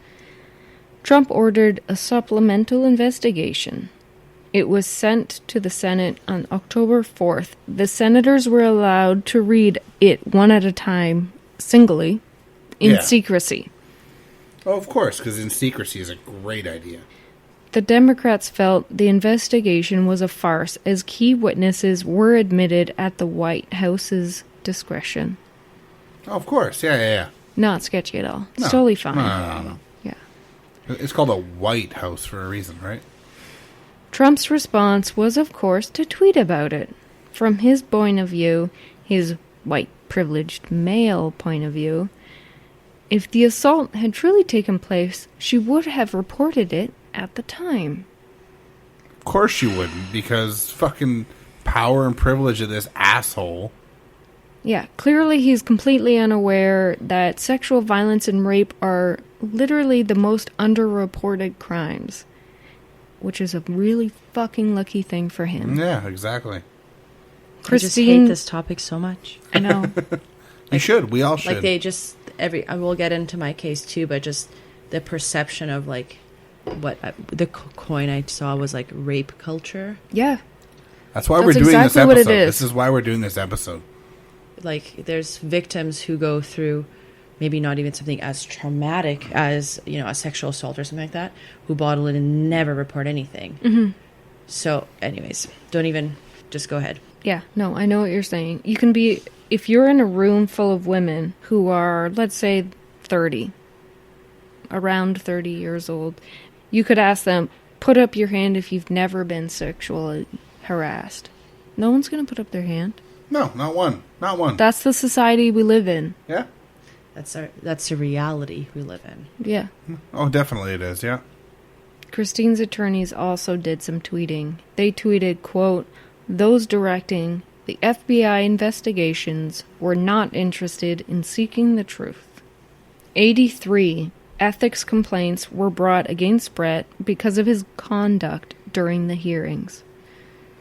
Trump ordered a supplemental investigation. It was sent to the Senate on October 4th. The senators were allowed to read it one at a time, singly, in secrecy. Oh, of course, because in secrecy is a great idea. The Democrats felt the investigation was a farce as key witnesses were admitted at the White House's discretion. Oh, of course. Yeah. Not sketchy at all. It's totally fine. No. Yeah. It's called a White House for a reason, right? Trump's response was, of course, to tweet about it. from his point of view, his white privileged male point of view, if the assault had truly taken place, she would have reported it at the time. Of course she wouldn't, because fucking power and privilege of this asshole. Yeah, clearly he's completely unaware that sexual violence and rape are literally the most underreported crimes, which is a really fucking lucky thing for him. Yeah, exactly. I just hate this topic so much. I know. You should. We all should. Like they just I will get into my case too, but just the perception of like the coin I saw was like rape culture. Yeah. That's why we're doing exactly this episode. what it is. This is why we're doing this episode. Like there's victims who go through maybe not even something as traumatic as, you know, a sexual assault or something like that, who bottle it and never report anything. Mm-hmm. So anyways, don't even, just go ahead. Yeah, no, I know what you're saying. You can be, if you're in a room full of women who are, let's say, 30, around 30 years old, you could ask them, put up your hand if you've never been sexually harassed. No one's going to put up their hand. No, not one. Not one. That's the society we live in. Yeah. That's the reality we live in. Yeah. Oh, definitely it is, yeah. Christine's attorneys also did some tweeting. They tweeted, quote, "Those directing the FBI investigations were not interested in seeking the truth." 83 ethics complaints were brought against Brett because of his conduct during the hearings.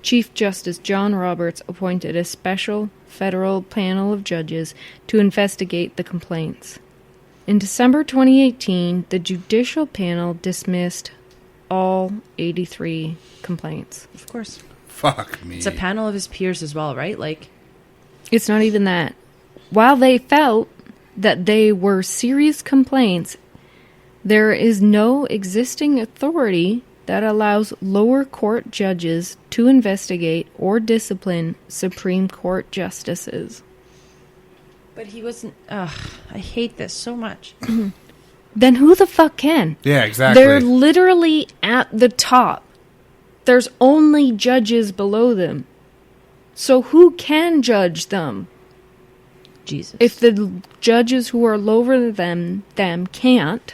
Chief Justice John Roberts appointed a special federal panel of judges to investigate the complaints. In December 2018, the judicial panel dismissed all 83 complaints. Of course. Fuck me. It's a panel of his peers as well, right? Like, it's not even that. While they felt that they were serious complaints, there is no existing authority that allows lower court judges to investigate or discipline Supreme Court justices. but he wasn't. I hate this so much. Then who the fuck can? Yeah, exactly. They're literally at the top. There's only judges below them. So who can judge them? Jesus. If the judges who are lower than them can't,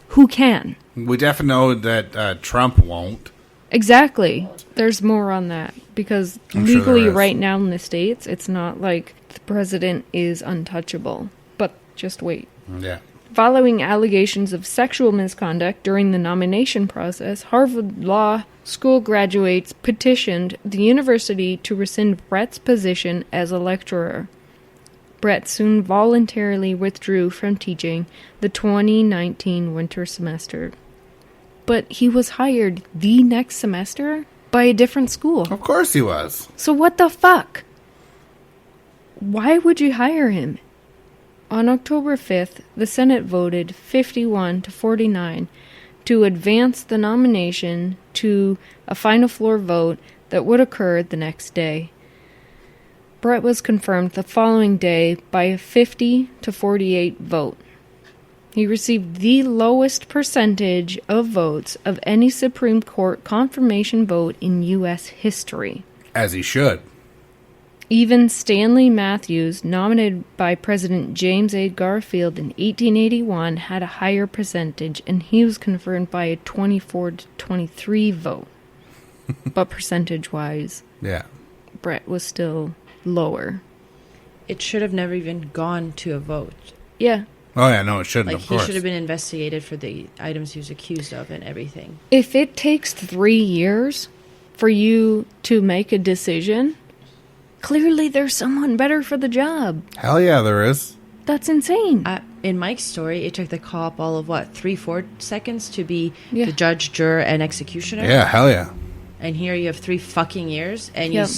who can? We definitely know that Trump won't. Exactly. There's more on that. Because I'm sure legally there is. right now in the States, it's not like the president is untouchable. But just wait. Yeah. Following allegations of sexual misconduct during the nomination process, Harvard Law School graduates petitioned the university to rescind Brett's position as a lecturer. Brett soon voluntarily withdrew from teaching the 2019 winter semester. But he was hired the next semester by a different school. Of course he was. So what the fuck? Why would you hire him? On October 5th, the Senate voted 51 to 49 to advance the nomination to a final floor vote that would occur the next day. Brett was confirmed the following day by a 50 to 48 vote. He received the lowest percentage of votes of any Supreme Court confirmation vote in U.S. history. As he should. Even Stanley Matthews, nominated by President James A. Garfield in 1881, had a higher percentage, and he was confirmed by a 24 to 23 vote. But percentage-wise, Yeah. Brett was still lower. It should have never even gone to a vote. Yeah. Oh, yeah, no, it shouldn't, Like, of he course. should have been investigated for the items he was accused of and everything. If it takes 3 years for you to make a decision, clearly there's someone better for the job. Hell yeah, there is. That's insane. In Mike's story, it took the cop all of, 3-4 seconds to be Yeah. the judge, juror, and executioner? Yeah, hell yeah. And here you have 3 fucking years, and Yep.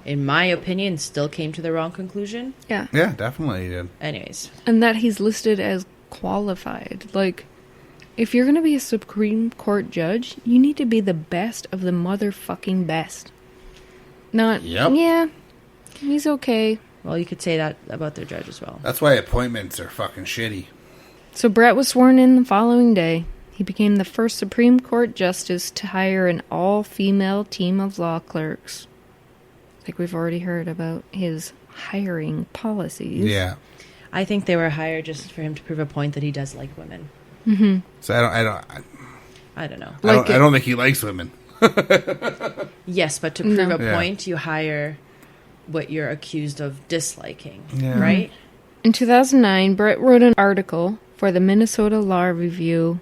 in my opinion, still came to the wrong conclusion. Yeah. Yeah, definitely he did. Anyways. And that he's listed as qualified. Like, if you're going to be a Supreme Court judge, you need to be the best of the motherfucking best. Not, Yep. yeah, he's okay. Well, you could say that about their judge as well. That's why appointments are fucking shitty. So Brett was sworn in the following day. He became the first Supreme Court justice to hire an all-female team of law clerks. Like we've already heard about his hiring policies. Yeah. I think they were hired just for him to prove a point that he does like women. Mm-hmm. So I don't know. I don't think he likes women. Yes, but to prove a point, you hire what you're accused of disliking, right? In 2009, Brett wrote an article for the Minnesota Law Review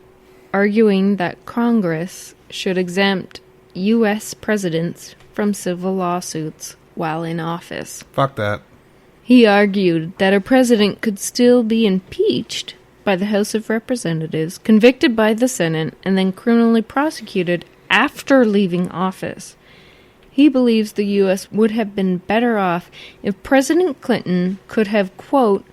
arguing that Congress should exempt U.S. presidents from civil lawsuits while in office. Fuck that. He argued that a president could still be impeached by the House of Representatives, convicted by the Senate, and then criminally prosecuted after leaving office. He believes the U.S. would have been better off if President Clinton could have, quote,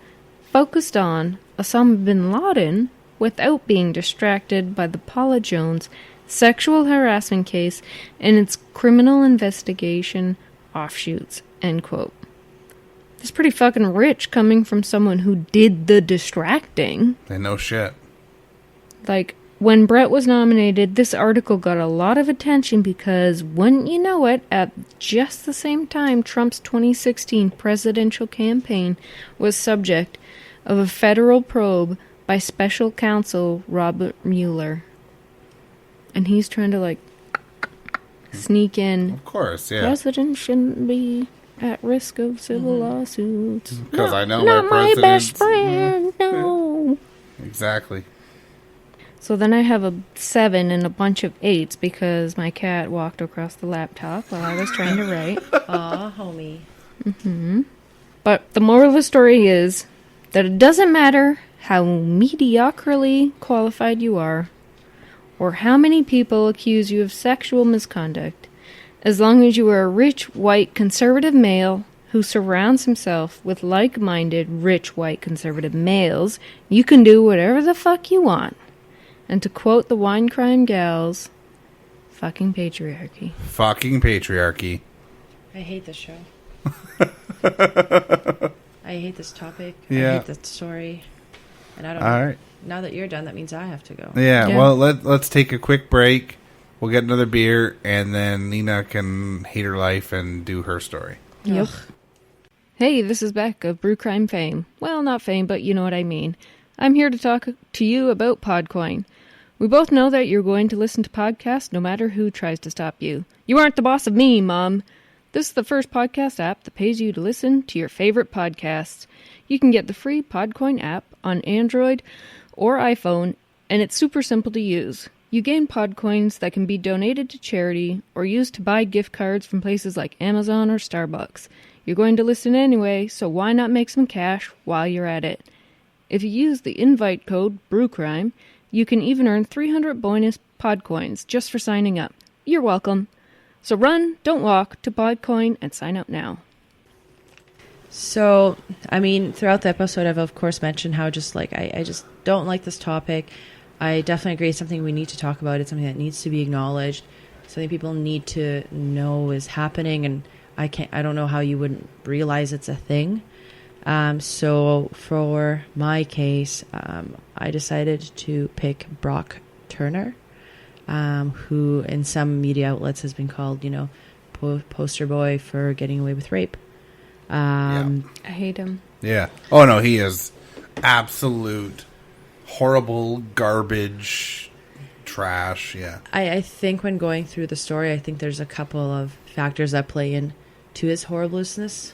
focused on Osama bin Laden without being distracted by the Paula Jones sexual harassment case and its criminal investigation offshoots, end quote. It's pretty fucking rich coming from someone who did the distracting. They know shit. Like, when Brett was nominated, this article got a lot of attention because, wouldn't you know it, at just the same time Trump's 2016 presidential campaign was subject of a federal probe by special counsel Robert Mueller. And he's trying to, like, sneak in. Of course, yeah. President shouldn't be at risk of civil lawsuits. Because I know not my president's... best friend, no. Exactly. So then I have a 7 and a bunch of 8s because my cat walked across the laptop while I was trying to write. Aw, homie. Mm-hmm. But the moral of the story is that it doesn't matter how mediocrely qualified you are or how many people accuse you of sexual misconduct, as long as you are a rich, white, conservative male who surrounds himself with like-minded, rich, white, conservative males, you can do whatever the fuck you want. And to quote the Wine Crime Gals, fucking patriarchy. Fucking patriarchy. I hate this show. I hate this topic. Yeah. I hate this story. And I don't know. All right. Now that you're done, that means I have to go. Yeah. Well, let's take a quick break. We'll get another beer, and then Nina can hate her life and do her story. Yep. Hey, this is Beck of Brew Crime fame. Well, not fame, but you know what I mean. I'm here to talk to you about Podcoin. We both know that you're going to listen to podcasts no matter who tries to stop you. You aren't the boss of me, Mom. This is the first podcast app that pays you to listen to your favorite podcasts. You can get the free Podcoin app on Android or iPhone, and it's super simple to use. You gain Podcoins that can be donated to charity or used to buy gift cards from places like Amazon or Starbucks. You're going to listen anyway, so why not make some cash while you're at it? If you use the invite code BREWCRIME, you can even earn 300 bonus Podcoins just for signing up. You're welcome. So run, don't walk, to Podcoin and sign up now. So, I mean, throughout the episode, I've of course mentioned how just like I just don't like this topic. I definitely agree it's something we need to talk about. It's something that needs to be acknowledged. Something people need to know is happening, and I don't know how you wouldn't realize it's a thing. So for my case, I decided to pick Brock Turner, who in some media outlets has been called, poster boy for getting away with rape. I hate him. Yeah. Oh, no, he is absolute horrible garbage trash. Yeah. I think when going through the story, I think there's a couple of factors that play into his horribleness.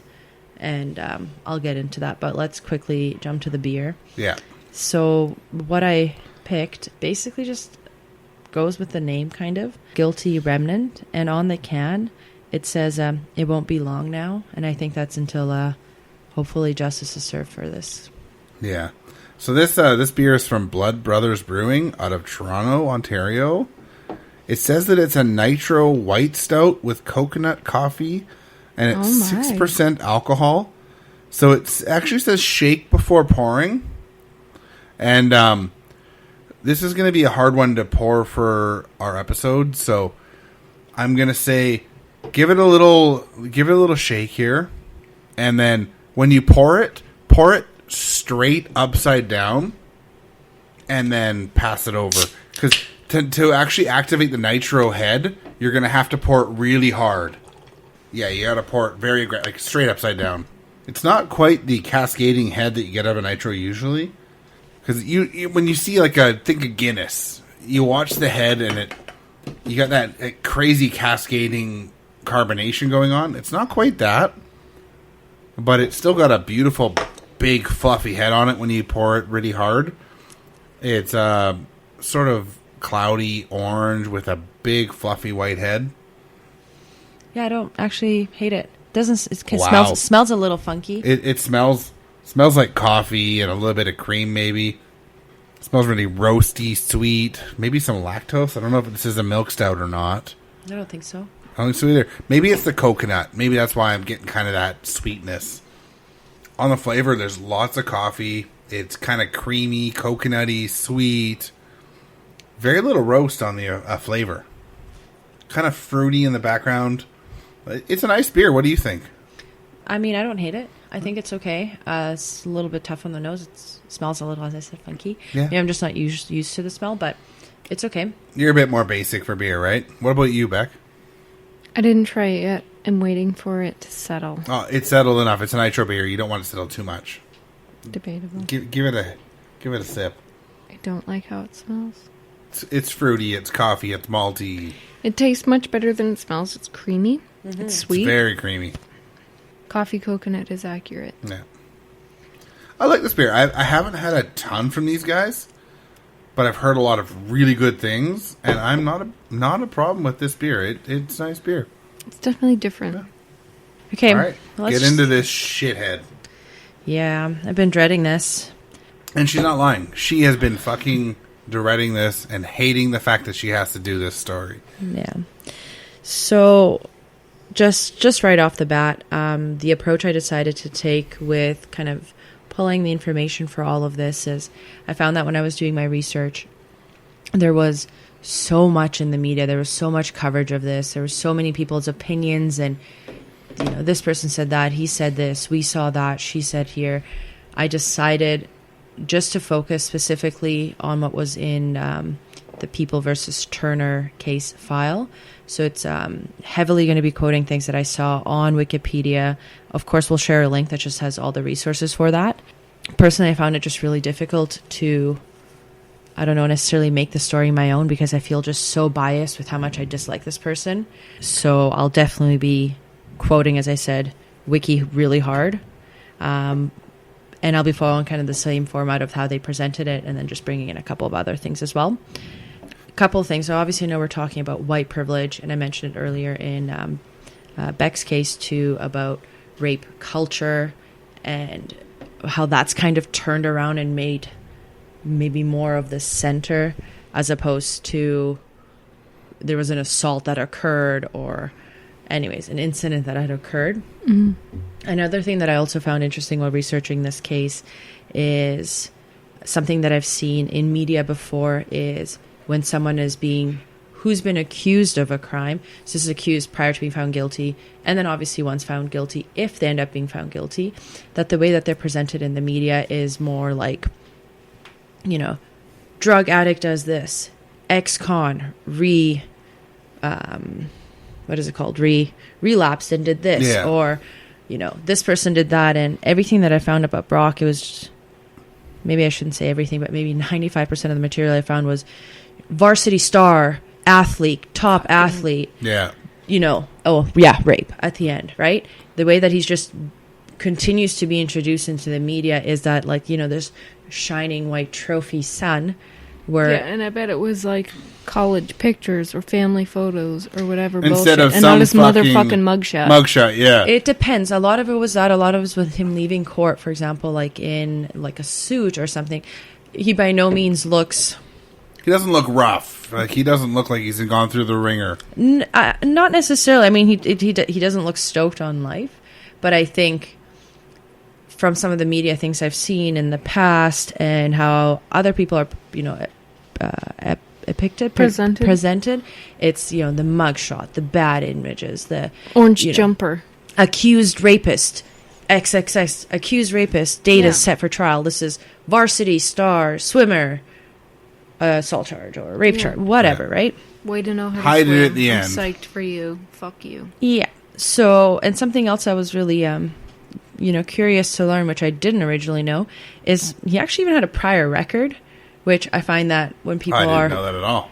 And I'll get into that, but let's quickly jump to the beer. Yeah. So what I picked basically just goes with the name, kind of. Guilty Remnant. And on the can, it says, it won't be long now. And I think that's until hopefully justice is served for this. Yeah. So this beer is from Blood Brothers Brewing out of Toronto, Ontario. It says that it's a nitro white stout with coconut coffee, and it's 6% alcohol. So it actually says shake before pouring. And this is going to be a hard one to pour for our episode. So I'm going to say give it a little shake here. And then when you pour it straight upside down and then pass it over. Because to actually activate the nitro head, you're going to have to pour it really hard. Yeah, you gotta pour it very like straight upside down. It's not quite the cascading head that you get out of a nitro usually, because you when you see like think of Guinness, you watch the head and you got that crazy cascading carbonation going on. It's not quite that, but it's still got a beautiful big fluffy head on it when you pour it really hard. It's sort of cloudy orange with a big fluffy white head. Yeah, I don't actually hate it. It Wow. smells a little funky. It smells like coffee and a little bit of cream maybe. It smells really roasty, sweet. Maybe some lactose. I don't know if this is a milk stout or not. I don't think so. I don't think so either. Maybe it's the coconut. Maybe that's why I'm getting kind of that sweetness. On the flavor, there's lots of coffee. It's kind of creamy, coconutty, sweet. Very little roast on the flavor. Kind of fruity in the background. It's a nice beer. What do you think? I mean, I don't hate it. I think it's okay. It's a little bit tough on the nose. It smells a little, as I said, funky. Yeah. I'm just not used to the smell, but it's okay. You're a bit more basic for beer, right? What about you, Beck? I didn't try it yet. I'm waiting for it to settle. Oh, it's settled enough. It's a nitro beer. You don't want it to settle too much. Debatable. Give it a sip. I don't like how it smells. It's fruity. It's coffee. It's malty. It tastes much better than it smells. It's creamy. Mm-hmm. It's sweet. It's very creamy. Coffee coconut is accurate. Yeah. I like this beer. I haven't had a ton from these guys, but I've heard a lot of really good things, and I'm not a problem with this beer. It's nice beer. It's definitely different. Yeah. Okay. All right. Get into this shithead. Yeah, I've been dreading this. And she's not lying. She has been fucking dreading this and hating the fact that she has to do this story. Yeah. So, just right off the bat, the approach I decided to take with kind of pulling the information for all of this is I found that when I was doing my research, there was so much in the media. There was so much coverage of this. There were so many people's opinions, and this person said that, he said this, we saw that, she said here. I decided just to focus specifically on what was in the People versus Turner case file. So it's heavily going to be quoting things that I saw on Wikipedia. Of course, we'll share a link that just has all the resources for that. Personally, I found it just really difficult to, I don't know, necessarily make the story my own because I feel just so biased with how much I dislike this person. So I'll definitely be quoting, as I said, Wiki really hard. And I'll be following kind of the same format of how they presented it and then just bringing in a couple of other things as well. A couple of things. So obviously, I know we're talking about white privilege, and I mentioned it earlier in Beck's case too about rape culture and how that's kind of turned around and made maybe more of the center as opposed to there was an assault that occurred or anyways, an incident that had occurred. Mm-hmm. Another thing that I also found interesting while researching this case is something that I've seen in media before is when someone who's been accused of a crime, so this is accused prior to being found guilty, and then obviously once found guilty, if they end up being found guilty, that the way that they're presented in the media is more like, drug addict does this, ex-con, relapsed and did this, yeah. Or, this person did that, and everything that I found about Brock, it was just, maybe I shouldn't say everything, but maybe 95% of the material I found was varsity star, athlete, top athlete. Yeah. Rape at the end, right? The way that he's just continues to be introduced into the media is that, this shining white trophy son. Where and I bet it was like college pictures or family photos or whatever instead bullshit. Of and some not his motherfucking mugshot. Mugshot, yeah. It depends. A lot of it was that. A lot of it was with him leaving court, for example, like in like a suit or something. He by no means looks. He doesn't look rough. Like he doesn't look like he's gone through the ringer. Not necessarily. I mean, he doesn't look stoked on life, but I think from some of the media things I've seen in the past and how other people are, presented. It's the mugshot, the bad images, the orange jumper, accused rapist, XXX accused rapist, date is set for trial. This is varsity star swimmer, assault charge or rape charge, whatever, right? Way to know how to hide swim. it at the end. I'm psyched for you. Fuck you. Yeah. So, and something else I was really, curious to learn, which I didn't originally know, is he actually even had a prior record, which I find that when people I didn't know that at all.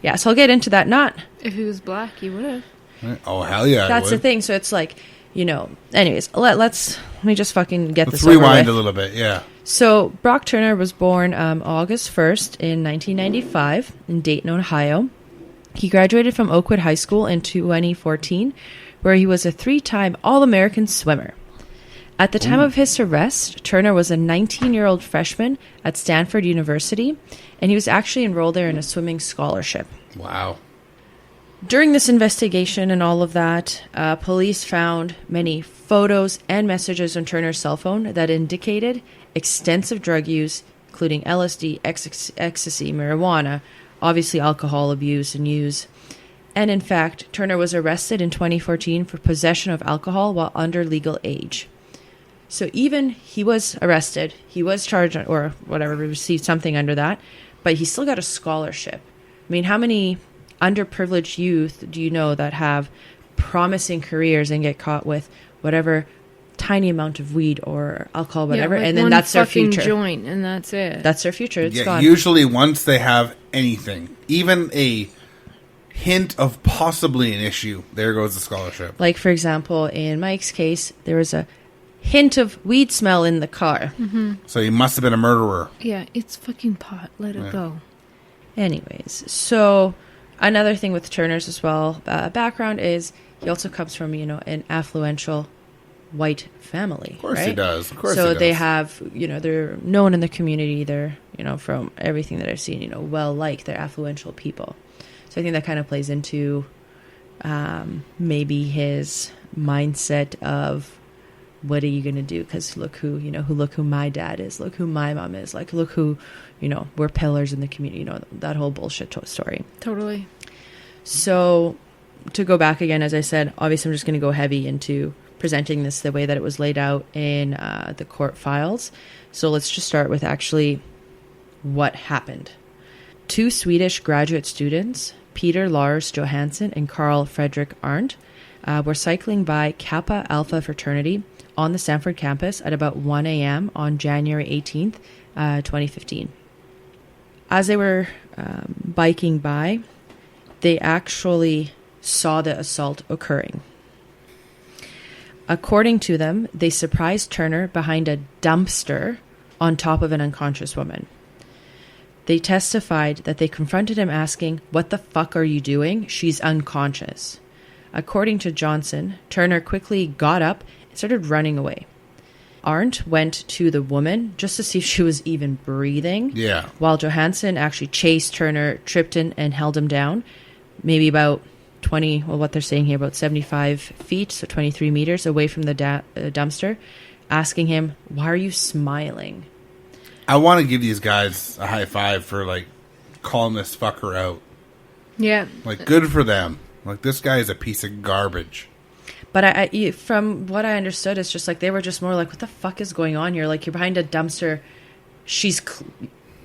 Yeah, so I'll get into that. Not If he was black, he would have. Oh, hell yeah. That's the thing. So it's like, anyways, let me just fucking get Let's this over rewind with. a little bit, yeah. So Brock Turner was born August 1st in 1995 in Dayton, Ohio. He graduated from Oakwood High School in 2014, where he was a 3-time All-American swimmer. At the time of his arrest, Turner was a 19-year-old freshman at Stanford University, and he was actually enrolled there in a swimming scholarship. Wow. During this investigation and all of that, police found many photos and messages on Turner's cell phone that indicated extensive drug use, including LSD, ecstasy, marijuana, obviously alcohol abuse and use. And in fact, Turner was arrested in 2014 for possession of alcohol while under legal age. So even he was arrested, he was charged or whatever, received something under that, but he still got a scholarship. I mean, how many underprivileged youth do you know that have promising careers and get caught with whatever tiny amount of weed or alcohol, whatever, and then that's their future. Joint, and that's it. That's their future. It's gone. Usually once they have anything, even a hint of possibly an issue, there goes the scholarship. Like, for example, in Mike's case, there was a hint of weed smell in the car. Mm-hmm. So he must have been a murderer. Yeah, it's fucking pot. Let it go. Anyways, so another thing with Turner's as well, background is he also comes from, an affluential white family. Of course right? he does. Of course so he does. they have, they're known in the community. They're, from everything that I've seen, well-liked. They're affluential people. So I think that kind of plays into maybe his mindset of, what are you going to do? Because look who my dad is. Look who my mom is. Like, look who, we're pillars in the community. That whole bullshit story. Totally. So to go back again, as I said, obviously I'm just going to go heavy into presenting this the way that it was laid out in the court files. So let's just start with actually what happened. 2 Swedish graduate students, Peter Lars Johansson and Carl Fredrik Arndt, were cycling by Kappa Alpha fraternity on the Stanford campus at about 1 a.m. on January 18th, 2015. As they were biking by, they actually saw the assault occurring. According to them, they surprised Turner behind a dumpster on top of an unconscious woman. They testified that they confronted him asking, "What the fuck are you doing? She's unconscious." According to Johnson, Turner quickly got up and started running away. Arndt went to the woman just to see if she was even breathing. Yeah. While Johansson actually chased Turner, tripped him, and held him down, maybe about what they're saying here, about 75 feet, so 23 meters away from the dumpster, asking him, "Why are you smiling?" I want to give these guys a high five for, calling this fucker out. Yeah. Good for them. This guy is a piece of garbage. But I from what I understood, it's just they were just more what the fuck is going on here? You're behind a dumpster.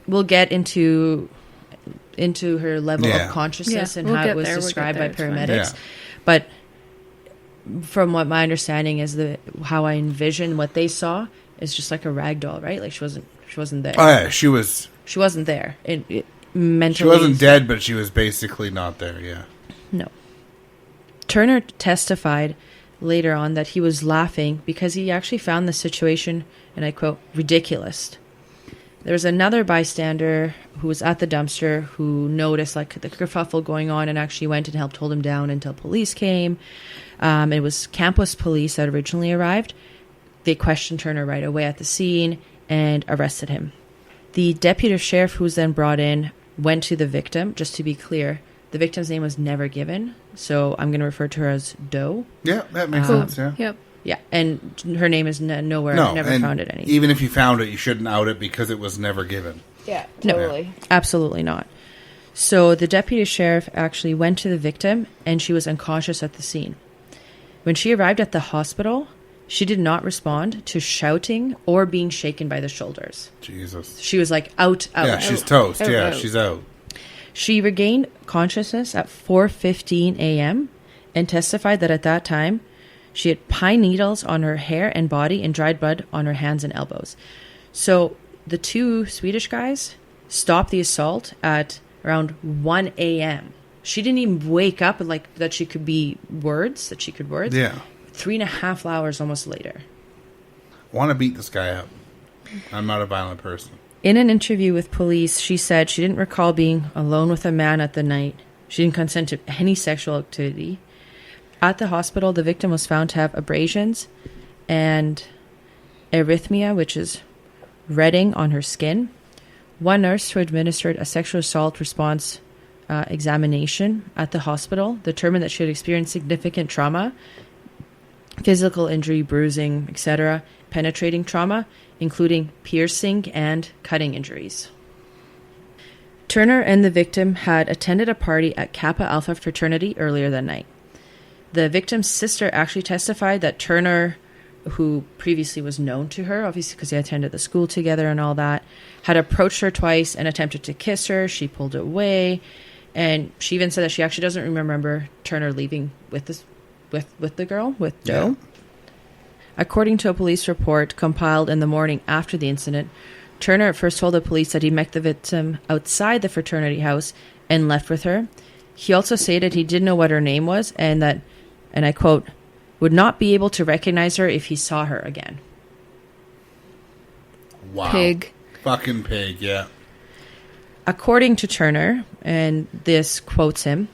We'll get into her level of consciousness and how it was described by paramedics. Yeah. But from what my understanding is, how I envision what they saw is just like a rag doll, right? She wasn't there. Oh yeah, she wasn't there. Mentally, she wasn't dead, but she was basically not there. Yeah. No. Turner testified later on that he was laughing because he actually found the situation, and I quote, ridiculous. There was another bystander who was at the dumpster who noticed the kerfuffle going on and actually went and helped hold him down until police came. It was campus police that originally arrived. They questioned Turner right away at the scene and arrested him. The deputy sheriff who was then brought in went to the victim. Just to be clear, the victim's name was never given, so I'm going to refer to her as Doe. Yeah, that makes sense, yeah. Yep. Yeah, and her name is nowhere. No, never and found it anywhere. even if you found it, you shouldn't out it because it was never given. Yeah, totally. No, absolutely not. So the deputy sheriff actually went to the victim, and she was unconscious at the scene. When she arrived at the hospital, she did not respond to shouting or being shaken by the shoulders. Jesus. She was out. Yeah, she's toast. Yeah, she's out. She regained consciousness at 4:15 a.m. and testified that at that time She had pine needles on her hair and body and dried blood on her hands and elbows. So the two Swedish guys stopped the assault at around 1 a.m. She didn't even wake up like that she could words. Yeah. 3.5 hours almost later. I want to beat this guy up. I'm not a violent person. In an interview with police, she said she didn't recall being alone with a man at the night. She didn't consent to any sexual activity. At the hospital, the victim was found to have abrasions and erythema, which is redding on her skin. One nurse who administered a sexual assault response examination at the hospital determined that she had experienced significant trauma, physical injury, bruising, etc., penetrating trauma, including piercing and cutting injuries. Turner and the victim had attended a party at Kappa Alpha fraternity earlier that night. The victim's sister actually testified that Turner, who previously was known to her, obviously because they attended the school together and all that, had approached her twice and attempted to kiss her. She pulled away, and she even said that she actually doesn't remember Turner leaving with the girl, with Doe. Yeah. According to a police report compiled in the morning after the incident, Turner at first told the police that he met the victim outside the fraternity house and left with her. He also stated he didn't know what her name was and that, and I quote, would not be able to recognize her if he saw her again. Wow. Pig. Fucking pig, yeah. According to Turner, and this quotes him,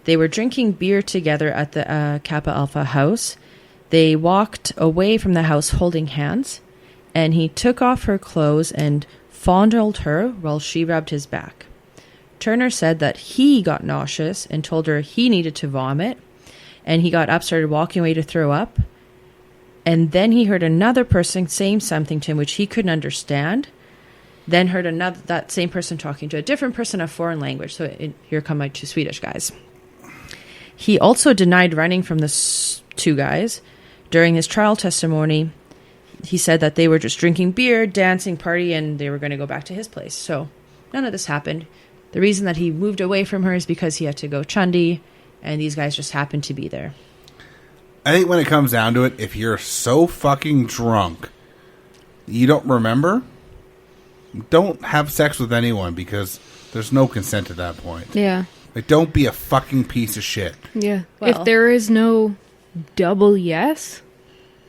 they were drinking beer together at the Kappa Alpha house. They walked away from the house holding hands, and he took off her clothes and fondled her while she rubbed his back. Turner said that he got nauseous and told her he needed to vomit, and he got up, started walking away to throw up, and then he heard another person saying something to him which he couldn't understand, then heard that same person talking to a different person, a foreign language. So here come my two Swedish guys. He also denied running from the two guys. During his trial testimony, he said that they were just drinking beer, dancing, party, and they were going to go back to his place. So none of this happened. The reason that he moved away from her is because he had to go Chundi, and these guys just happened to be there. I think when it comes down to it, if you're so fucking drunk, you don't remember, don't have sex with anyone because there's no consent at that point. Yeah. Like, don't be a fucking piece of shit. Yeah. Well, if there is no double yes,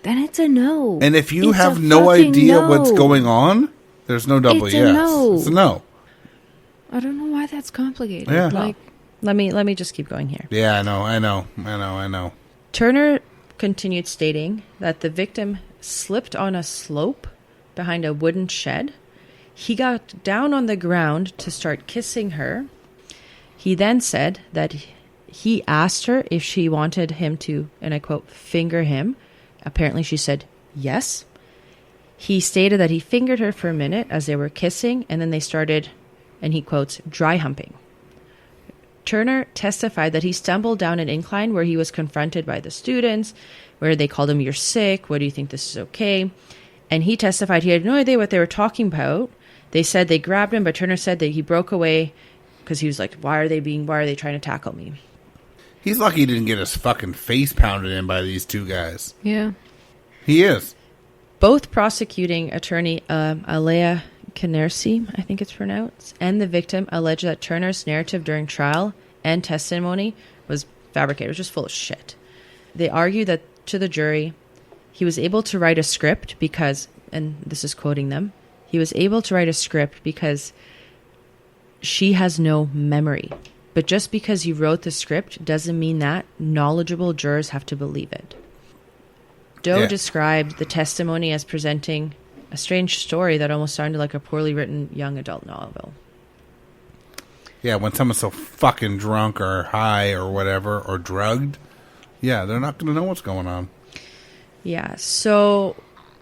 then it's a no. And if you It's have a no fucking idea no. what's going on, there's no double It's a yes. no. It's a no. I don't know why that's complicated. Yeah. Like, Let me just keep going here. Yeah, I know. Turner continued stating that the victim slipped on a slope behind a wooden shed. He got down on the ground to start kissing her. He then said that he asked her if she wanted him to, and I quote, finger him. Apparently she said yes. He stated that he fingered her for a minute as they were kissing, and then they started, and he quotes, dry humping. Turner testified that he stumbled down an incline where he was confronted by the students, where they called him, "You're sick. What do you think this is okay?" And he testified he had no idea what they were talking about. They said they grabbed him, but Turner said that he broke away because he was like, why are they trying to tackle me? He's lucky he didn't get his fucking face pounded in by these two guys. yeah. He is. Both prosecuting attorney Alea Kinersi, I think it's pronounced, and the victim alleged that Turner's narrative during trial and testimony was fabricated. It was just full of shit. They argued that to the jury, he was able to write a script because, and this is quoting them, he was able to write a script because she has no memory. But just because you wrote the script doesn't mean that knowledgeable jurors have to believe it. Doe described the testimony as presenting a strange story that almost sounded like a poorly written young adult novel. Yeah, when someone's so fucking drunk or high or whatever, or drugged, yeah, they're not going to know what's going on. Yeah, so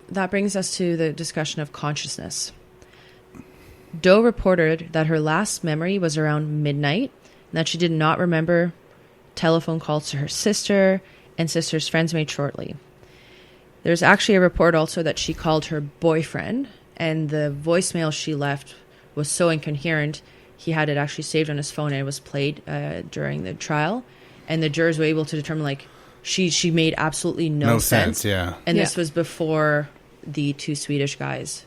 that brings us to the discussion of consciousness. Doe reported that her last memory was around midnight, and that she did not remember telephone calls to her sister and sister's friends made shortly. There's actually a report also that she called her boyfriend, and the voicemail she left was so incoherent, he had it actually saved on his phone and it was played during the trial. And the jurors were able to determine, like, she made absolutely no sense. Yeah. And this was before the 2 Swedish guys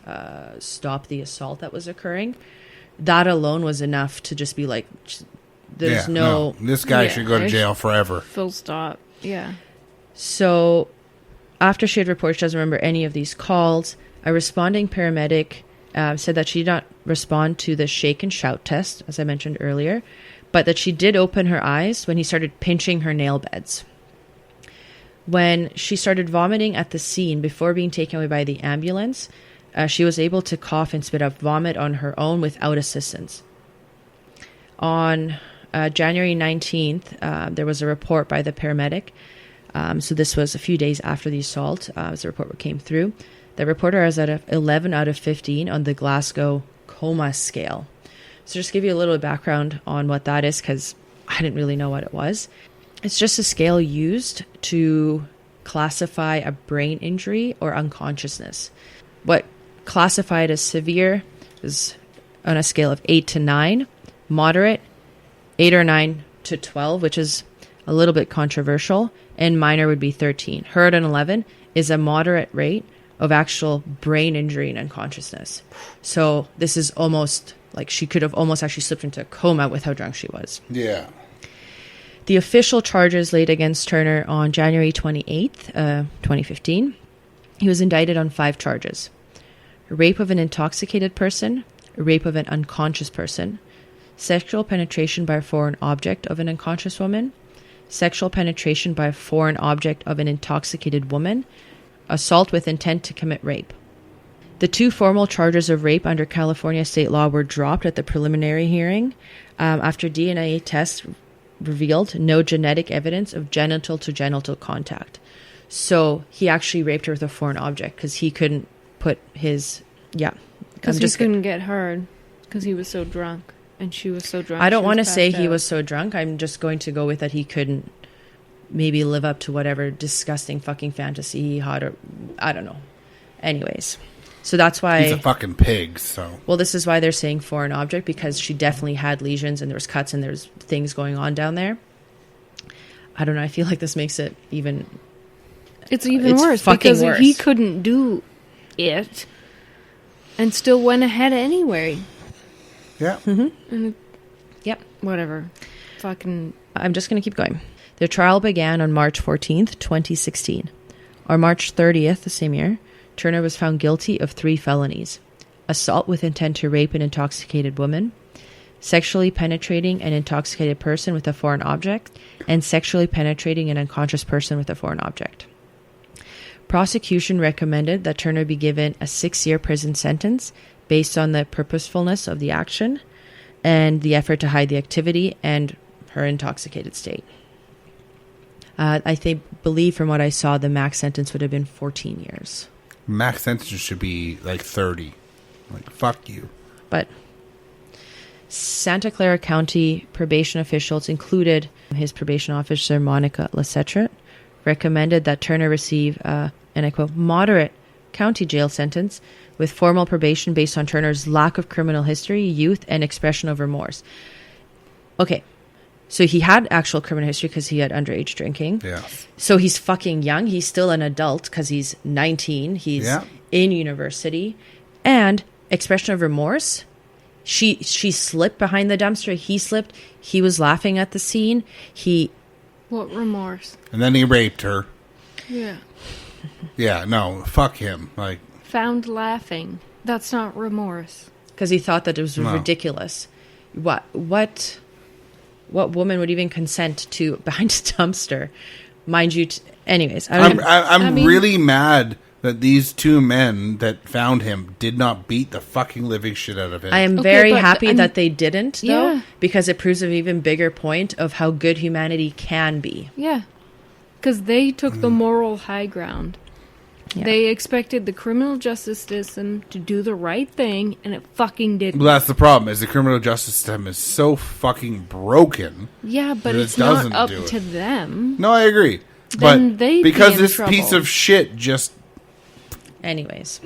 stopped the assault that was occurring. That alone was enough to just be like, there's no... This guy should go to jail forever. Full stop. Yeah. So after she had reported she doesn't remember any of these calls, a responding paramedic said that she did not respond to the shake and shout test, as I mentioned earlier, but that she did open her eyes when he started pinching her nail beds. When she started vomiting at the scene before being taken away by the ambulance, she was able to cough and spit up vomit on her own without assistance. On January 19th, there was a report by the paramedic. So this was a few days after the assault, as the report came through. The reporter is at 11 out of 15 on the Glasgow coma scale. So just to give you a little background on what that is, because I didn't really know what it was. It's just a scale used to classify a brain injury or unconsciousness. What classified as severe is on a scale of 8 to 9, moderate, 8 or 9 to 12, which is a little bit controversial, and minor would be 13. Her at an 11 is a moderate rate of actual brain injury and unconsciousness. So this is almost like she could have almost actually slipped into a coma with how drunk she was. Yeah. The official charges laid against Turner on January 28th, 2015. He was indicted on 5 charges. Rape of an intoxicated person, rape of an unconscious person, sexual penetration by a foreign object of an unconscious woman, sexual penetration by a foreign object of an intoxicated woman, assault with intent to commit rape. The 2 formal charges of rape under California state law were dropped at the preliminary hearing after DNA tests revealed no genetic evidence of genital to genital contact. So he actually raped her with a foreign object because he couldn't put his... Yeah. Because he couldn't get hard because he was so drunk. And she was so drunk. I don't want to say he was so drunk. I'm just going to go with that he couldn't maybe live up to whatever disgusting fucking fantasy he had, or I don't know. Anyways, so that's why... He's a fucking pig, so... Well, this is why they're saying foreign object, because she definitely had lesions and there was cuts and there's things going on down there. I don't know. I feel like this makes it even... It's worse because worse. He couldn't do it and still went ahead anyway. Yeah. Mm-hmm. Yep. Whatever. Fucking... I'm just going to keep going. The trial began on March 14th, 2016. On March 30th, the same year, Turner was found guilty of 3 felonies. Assault with intent to rape an intoxicated woman, sexually penetrating an intoxicated person with a foreign object, and sexually penetrating an unconscious person with a foreign object. Prosecution recommended that Turner be given a 6-year prison sentence based on the purposefulness of the action and the effort to hide the activity and her intoxicated state. I believe from what I saw, the max sentence would have been 14 years. Max sentence should be like 30. Like, fuck you. But Santa Clara County probation officials, included his probation officer, Monica Lesetret, recommended that Turner receive, and I quote, moderate county jail sentence with formal probation based on Turner's lack of criminal history, youth, and expression of remorse. Okay. So he had actual criminal history because he had underage drinking. Yeah. So he's fucking young. He's still an adult because he's 19. He's in university. And expression of remorse. She slipped behind the dumpster. He slipped. He was laughing at the scene. What remorse? And then he raped her. Yeah. Yeah, no, fuck him. Like, found laughing. That's not remorse. Because he thought that it was ridiculous. What woman would even consent to behind a dumpster? Mind you, anyways. I'm really mad that these 2 men that found him did not beat the fucking living shit out of him. I am very happy that they didn't, though, because it proves an even bigger point of how good humanity can be. Yeah. Because they took the moral high ground. Yeah. They expected the criminal justice system to do the right thing, and it fucking didn't. Well, that's the problem, is the criminal justice system is so fucking broken. Yeah, but it's not up to them. No, I agree. Then but because this piece of shit just... Anyways.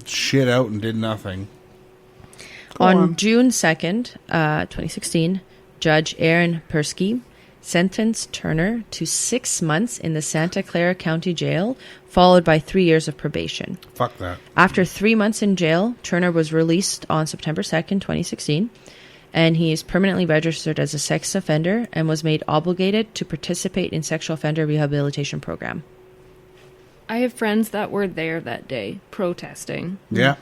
Shit out and did nothing. On June 2nd, 2016, Judge Aaron Persky sentenced Turner to 6 months in the Santa Clara County Jail, followed by 3 years of probation. Fuck that. After 3 months in jail, Turner was released on September 2nd, 2016, and he is permanently registered as a sex offender and was made obligated to participate in sexual offender rehabilitation program. I have friends that were there that day protesting. Yeah.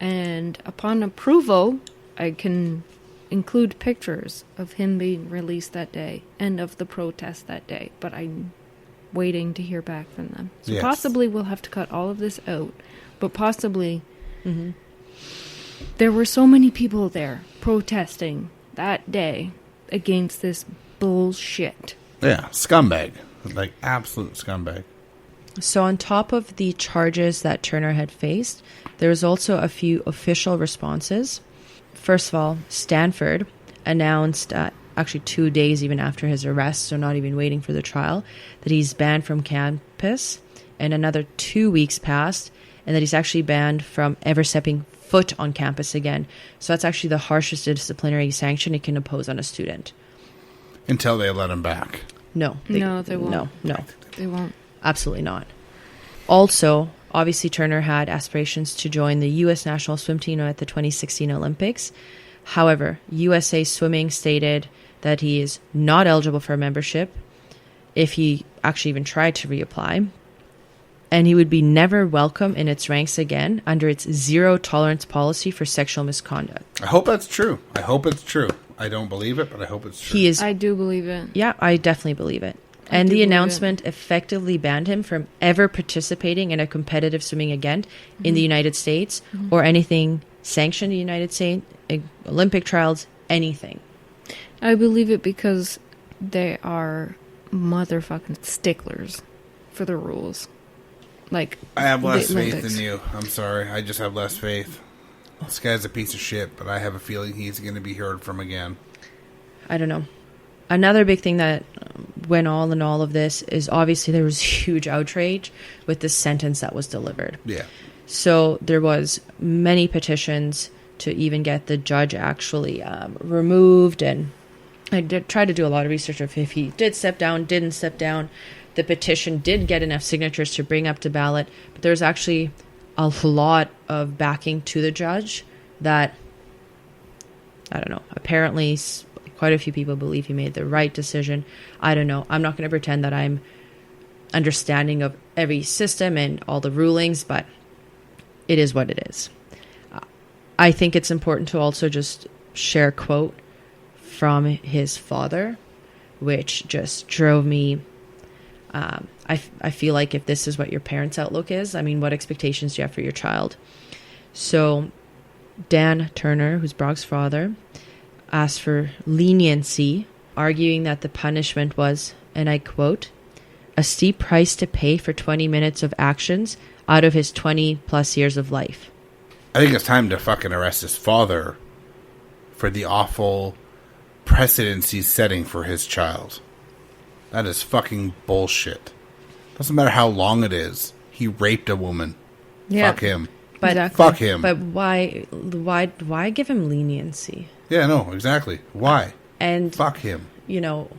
And upon approval, I can include pictures of him being released that day and of the protest that day. But I'm waiting to hear back from them. So Yes. possibly we'll have to cut all of this out. But possibly there were so many people there protesting that day against this bullshit. Yeah. Scumbag. Like, absolute scumbag. So on top of the charges that Turner had faced, there was also a few official responses. First of all, Stanford announced, actually 2 days even after his arrest, so not even waiting for the trial, that he's banned from campus, and another 2 weeks passed, and that he's actually banned from ever stepping foot on campus again. So that's actually the harshest disciplinary sanction it can impose on a student. Until they let him back. No. They won't. No. They won't. Absolutely not. Also, obviously Turner had aspirations to join the U.S. national swim team at the 2016 Olympics. However, USA Swimming stated that he is not eligible for membership if he actually even tried to reapply. And he would be never welcome in its ranks again under its zero tolerance policy for sexual misconduct. I hope that's true. I hope it's true. I don't believe it, but I hope it's true. I do believe it. Yeah, I definitely believe it. And the announcement effectively banned him from ever participating in a competitive swimming again in the United States or anything sanctioned in the United States, Olympic trials, anything. I believe it because they are motherfucking sticklers for the rules. Like, I have less the faith Olympics. than you. I'm sorry. I just have less faith. This guy's a piece of shit, but I have a feeling he's going to be heard from again. I don't know. Another big thing that went all in all of this is obviously there was huge outrage with the sentence that was delivered. Yeah. So there was many petitions to even get the judge actually removed, and I did try to do a lot of research of if he did step down, didn't step down. The petition did get enough signatures to bring up to ballot, but there's actually a lot of backing to the judge that, I don't know, apparently quite a few people believe he made the right decision. I don't know. I'm not going to pretend that I'm understanding of every system and all the rulings, but it is what it is. I think it's important to also just share a quote from his father, which just drove me. I feel like if this is what your parents' outlook is, I mean, what expectations do you have for your child? So Dan Turner, who's Brock's father, asked for leniency, arguing that the punishment was, and I quote, a steep price to pay for 20 minutes of actions out of his 20 plus years of life. I think it's time to fucking arrest his father for the awful precedence he's setting for his child. That is fucking bullshit. Doesn't matter how long it is. He raped a woman. Yeah. Fuck him. But Exactly. Fuck him. But why give him leniency? Yeah, no, exactly. Why? And Fuck him. you know,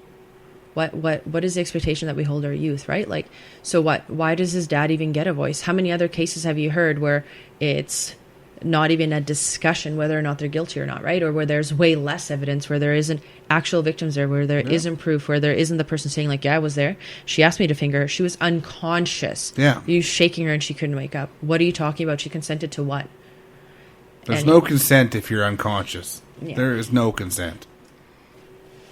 what is the expectation that we hold our youth, right? Like, so what? Why does his dad even get a voice? How many other cases have you heard where it's not even a discussion whether or not they're guilty or not, right? Or where there's way less evidence, where there isn't actual victims there, where there isn't proof, where there isn't the person saying like, yeah, I was there. She asked me to finger her. She was unconscious. Yeah. You shaking her and she couldn't wake up. What are you talking about? She consented to what? There's And- no consent if you're unconscious. Yeah. There is no consent.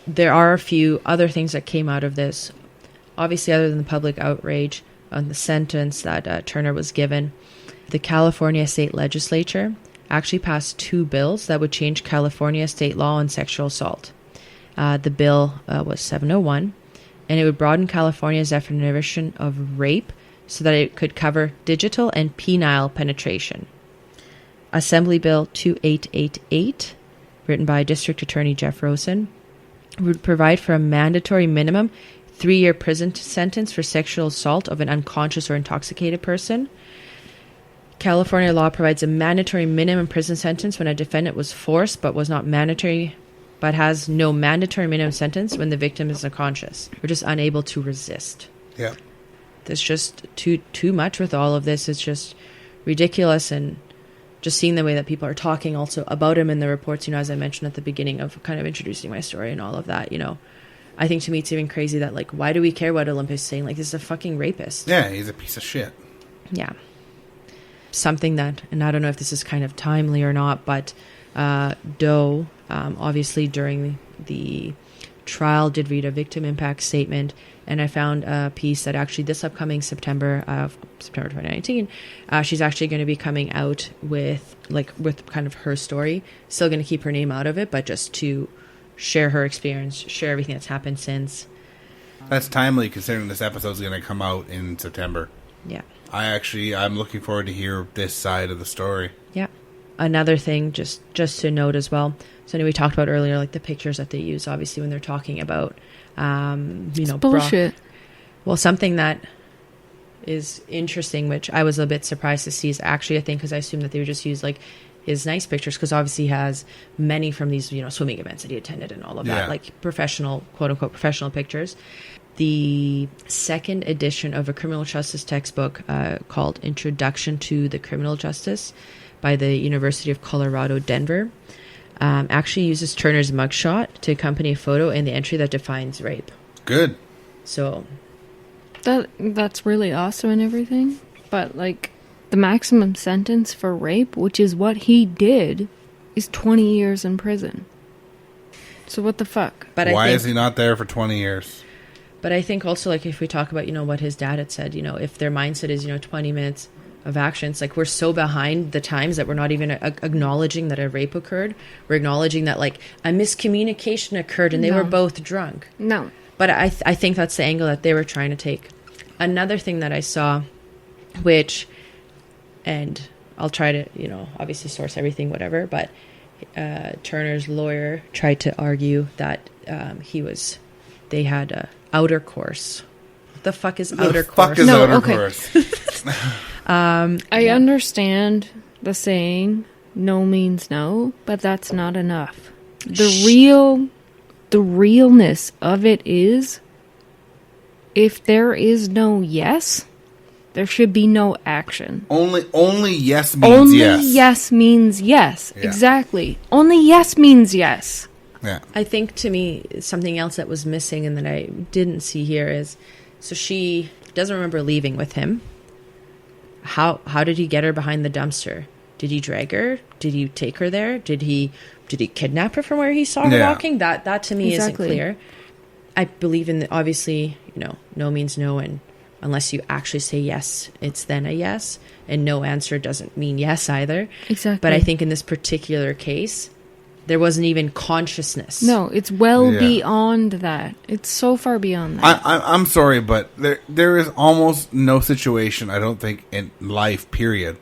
There are a few other things that came out of this. Obviously, other than the public outrage on the sentence that Turner was given, the California state legislature actually passed 2 bills that would change California state law on sexual assault. The bill was 701, and it would broaden California's definition of rape so that it could cover digital and penile penetration. Assembly Bill 2888, written by District Attorney Jeff Rosen, would provide for a mandatory minimum 3-year prison sentence for sexual assault of an unconscious or intoxicated person. California law provides a mandatory minimum prison sentence when a defendant was forced but was not mandatory but has no mandatory minimum sentence when the victim is unconscious or just unable to resist. Yeah. There's just too much with all of this. It's just ridiculous, and just seeing the way that people are talking also about him in the reports, you know, as I mentioned at the beginning of kind of introducing my story and all of that, you know, I think to me it's even crazy that, like, why do we care what Olympus is saying? Like, this is a fucking rapist. Yeah, he's a piece of shit. Yeah. Something that, and I don't know if this is kind of timely or not, but Doe, obviously during the trial, did read a victim impact statement, and I found a piece that actually this upcoming September 2019, she's actually going to be coming out with kind of her story. Still going to keep her name out of it, but just to share her experience, share everything that's happened since. That's timely considering this episode is going to come out in September. Yeah. I'm looking forward to hear this side of the story. Yeah. Another thing, just to note as well. So anyway, we talked about earlier, like the pictures that they use, obviously, when they're talking about, it's bullshit. Well, something that is interesting, which I was a bit surprised to see, is actually a thing, because I assumed that they would just use like his nice pictures, because obviously he has many from these, you know, swimming events that he attended and all of that, like professional, quote unquote, professional pictures. The second edition of a criminal justice textbook called Introduction to the Criminal Justice by the University of Colorado, Denver, actually uses Turner's mugshot to accompany a photo in the entry that defines rape. Good. So that's really awesome and everything, but like the maximum sentence for rape, which is what he did, is 20 years in prison. So what the fuck? But why is he not there for 20 years? But I think also, like, if we talk about, you know, what his dad had said, you know, if their mindset is, you know, 20 minutes of action, it's like we're so behind the times that we're not even acknowledging that a rape occurred. We're acknowledging that, like, a miscommunication occurred and they were both drunk. No. But I think that's the angle that they were trying to take. Another thing that I saw, which, and I'll try to, you know, obviously source everything, whatever, but Turner's lawyer tried to argue that they had a outer course. What the fuck is outer course? Outer course? I understand the saying, no means no, but that's not enough. The realness of it is, if there is no yes, there should be no action. Only yes means yes. Only yes means yes. Yeah. Exactly. Only yes means yes. Yeah. I think, to me, something else that was missing and that I didn't see here is, so she doesn't remember leaving with him. How did he get her behind the dumpster? Did he drag her? Did he take her there? Did he kidnap her from where he saw her walking? That to me isn't clear. I believe in obviously, you know, no means no, and unless you actually say yes, it's then a yes, and no answer doesn't mean yes either. Exactly. But I think in this particular case, there wasn't even consciousness. No, it's beyond that. It's so far beyond that. I'm sorry, but there is almost no situation, I don't think, in life, period,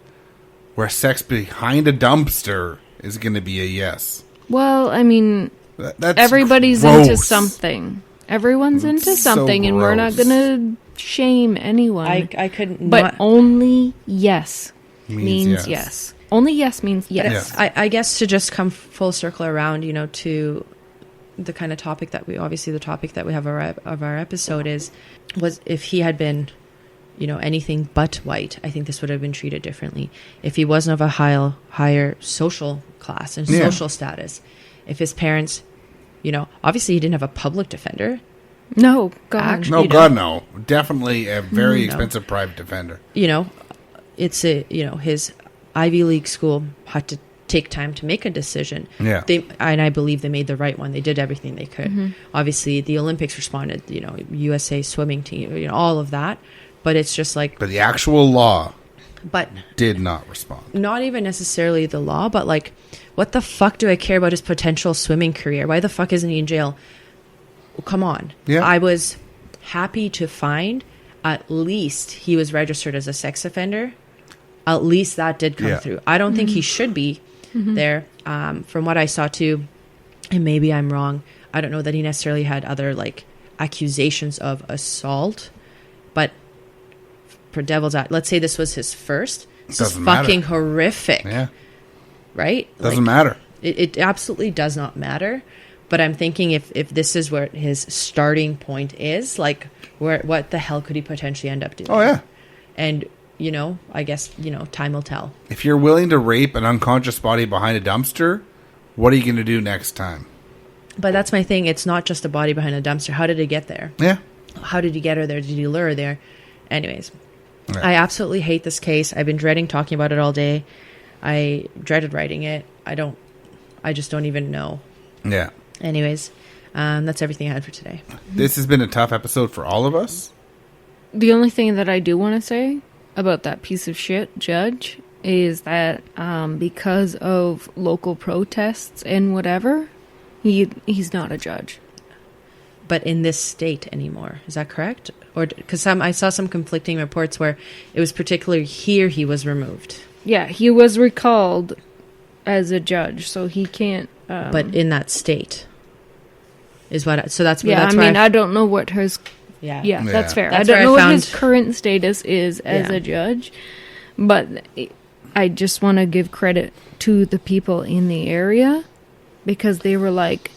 where sex behind a dumpster is going to be a yes. Well, I mean, that's everybody's gross. Into something. Everyone's into something, and we're not going to shame anyone. I couldn't. But only yes means yes. Only yes means yes. I guess to just come full circle around, you know, to the kind of topic that the topic that we have of our episode was if he had been, you know, anything but white, I think this would have been treated differently. If he wasn't of a higher social class and social status, if his parents, you know, obviously he didn't have a public defender. No, God. No. Definitely a very expensive private defender. You know, it's his Ivy League school had to take time to make a decision. Yeah. And I believe they made the right one. They did everything they could. Mm-hmm. Obviously, the Olympics responded, you know, USA swimming team, you know, all of that. But it's just like... But the actual law did not respond. Not even necessarily the law, but like, what the fuck do I care about his potential swimming career? Why the fuck isn't he in jail? Well, come on. Yeah. I was happy to find at least he was registered as a sex offender. At least that did come through. I don't think he should be there. From what I saw too, and maybe I'm wrong, I don't know that he necessarily had other like accusations of assault, but for devil's advocate, let's say this was his first. This is fucking horrific. Yeah. Right? Doesn't matter. It absolutely does not matter. But I'm thinking if this is where his starting point is, like, what the hell could he potentially end up doing? Oh, yeah. And, I guess, time will tell. If you're willing to rape an unconscious body behind a dumpster, what are you going to do next time? But that's my thing. It's not just a body behind a dumpster. How did it get there? Yeah. How did he get her there? Did he lure her there? Anyways, Right. I absolutely hate this case. I've been dreading talking about it all day. I dreaded writing it. I just don't even know. Yeah. Anyways, that's everything I had for today. This has been a tough episode for all of us. The only thing that I do want to say about that piece of shit judge is that because of local protests and whatever, he's not a judge. But in this state anymore. Is that correct? Or because I saw some conflicting reports where it was particularly here he was removed. Yeah, he was recalled as a judge, so he can't. But in that state is what. So that's yeah. That's I mean, I don't know what his. Yeah, that's fair. That's I don't know where I what his found- current status is as a judge, but I just want to give credit to the people in the area because they were like,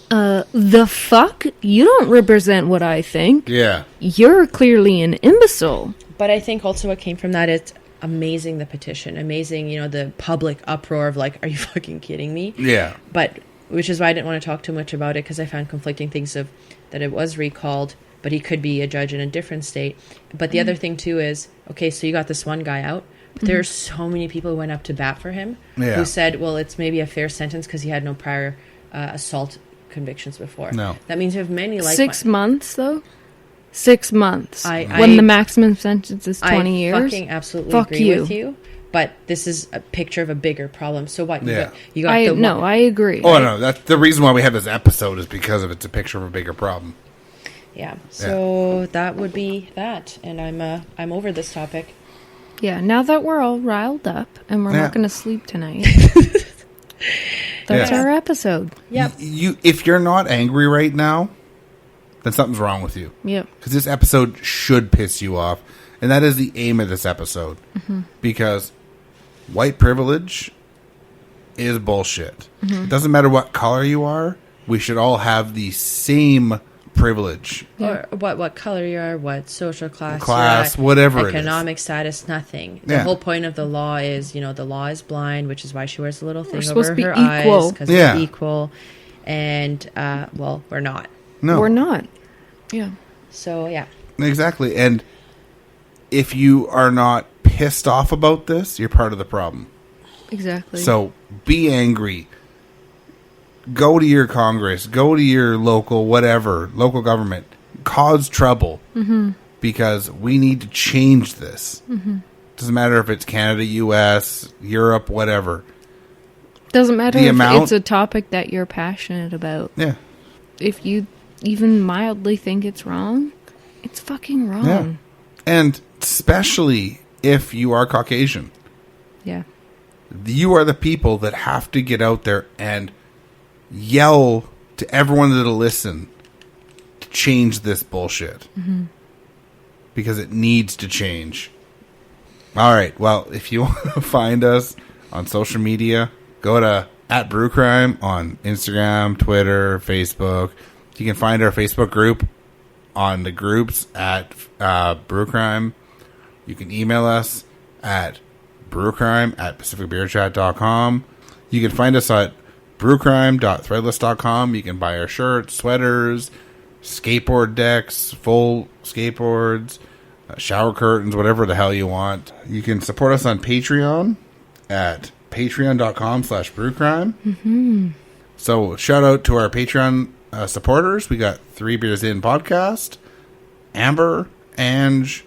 the fuck? You don't represent what I think. Yeah. You're clearly an imbecile. But I think also what came from that, it's amazing the petition, amazing, the public uproar of like, are you fucking kidding me? Yeah. But, which is why I didn't want to talk too much about it because I found conflicting things of that it was recalled, but he could be a judge in a different state. But the other thing too is, okay, so you got this one guy out, but there are so many people who went up to bat for him who said, well, it's maybe a fair sentence because he had no prior assault convictions before. No. That means you have many like 6 months, though? 6 months. I when the maximum sentence is 20 years? I fucking absolutely Fuck agree you. with you. But this is a picture of a bigger problem. So what? Yeah. You got the No, I agree. Oh, no. That's the reason why we have this episode is because of it's a picture of a bigger problem. Yeah. So that would be that. And I'm over this topic. Yeah, now that we're all riled up and we're Yeah. not going to sleep tonight. That's Yeah. our episode. Yep. If you're not angry right now, then something's wrong with you. Yep. Because this episode should piss you off. And that is the aim of this episode. Because white privilege is bullshit. It doesn't matter what color you are. We should all have the same privilege. Or what color you are, what social class, Class, you're at, whatever it is. economic status, nothing. The Yeah. whole point of the law is, the law is blind, which is why she wears a little thing supposed over to be her equal. eyes because Yeah. we're equal. And well, we're not. No. We're not. Yeah. So yeah. Exactly. And if you are not pissed off about this, you're part of the problem. Exactly. So be angry. Go to your Congress. Go to your local government. Cause trouble. Because we need to change this. Doesn't matter if it's Canada, U.S., Europe, whatever. Doesn't matter the if amount- it's a topic that you're passionate about. Yeah. If you even mildly think it's wrong, it's fucking wrong. Yeah. And especially if you are Caucasian. Yeah. You are the people that have to get out there and yell to everyone that'll listen to change this bullshit. Because it needs to change. All right. Well, if you want to find us on social media, go to @BrewCrime on Instagram, Twitter, Facebook. You can find our Facebook group on the groups at BrewCrime. You can email us at brewcrime@pacificbeerchat.com. You can find us at brewcrime.threadless.com. You can buy our shirts, sweaters, skateboard decks, full skateboards, shower curtains, whatever the hell you want. You can support us on Patreon at patreon.com/brewcrime. So shout out to our Patreon supporters. We got 3 Beers In podcast, Amber, Ange,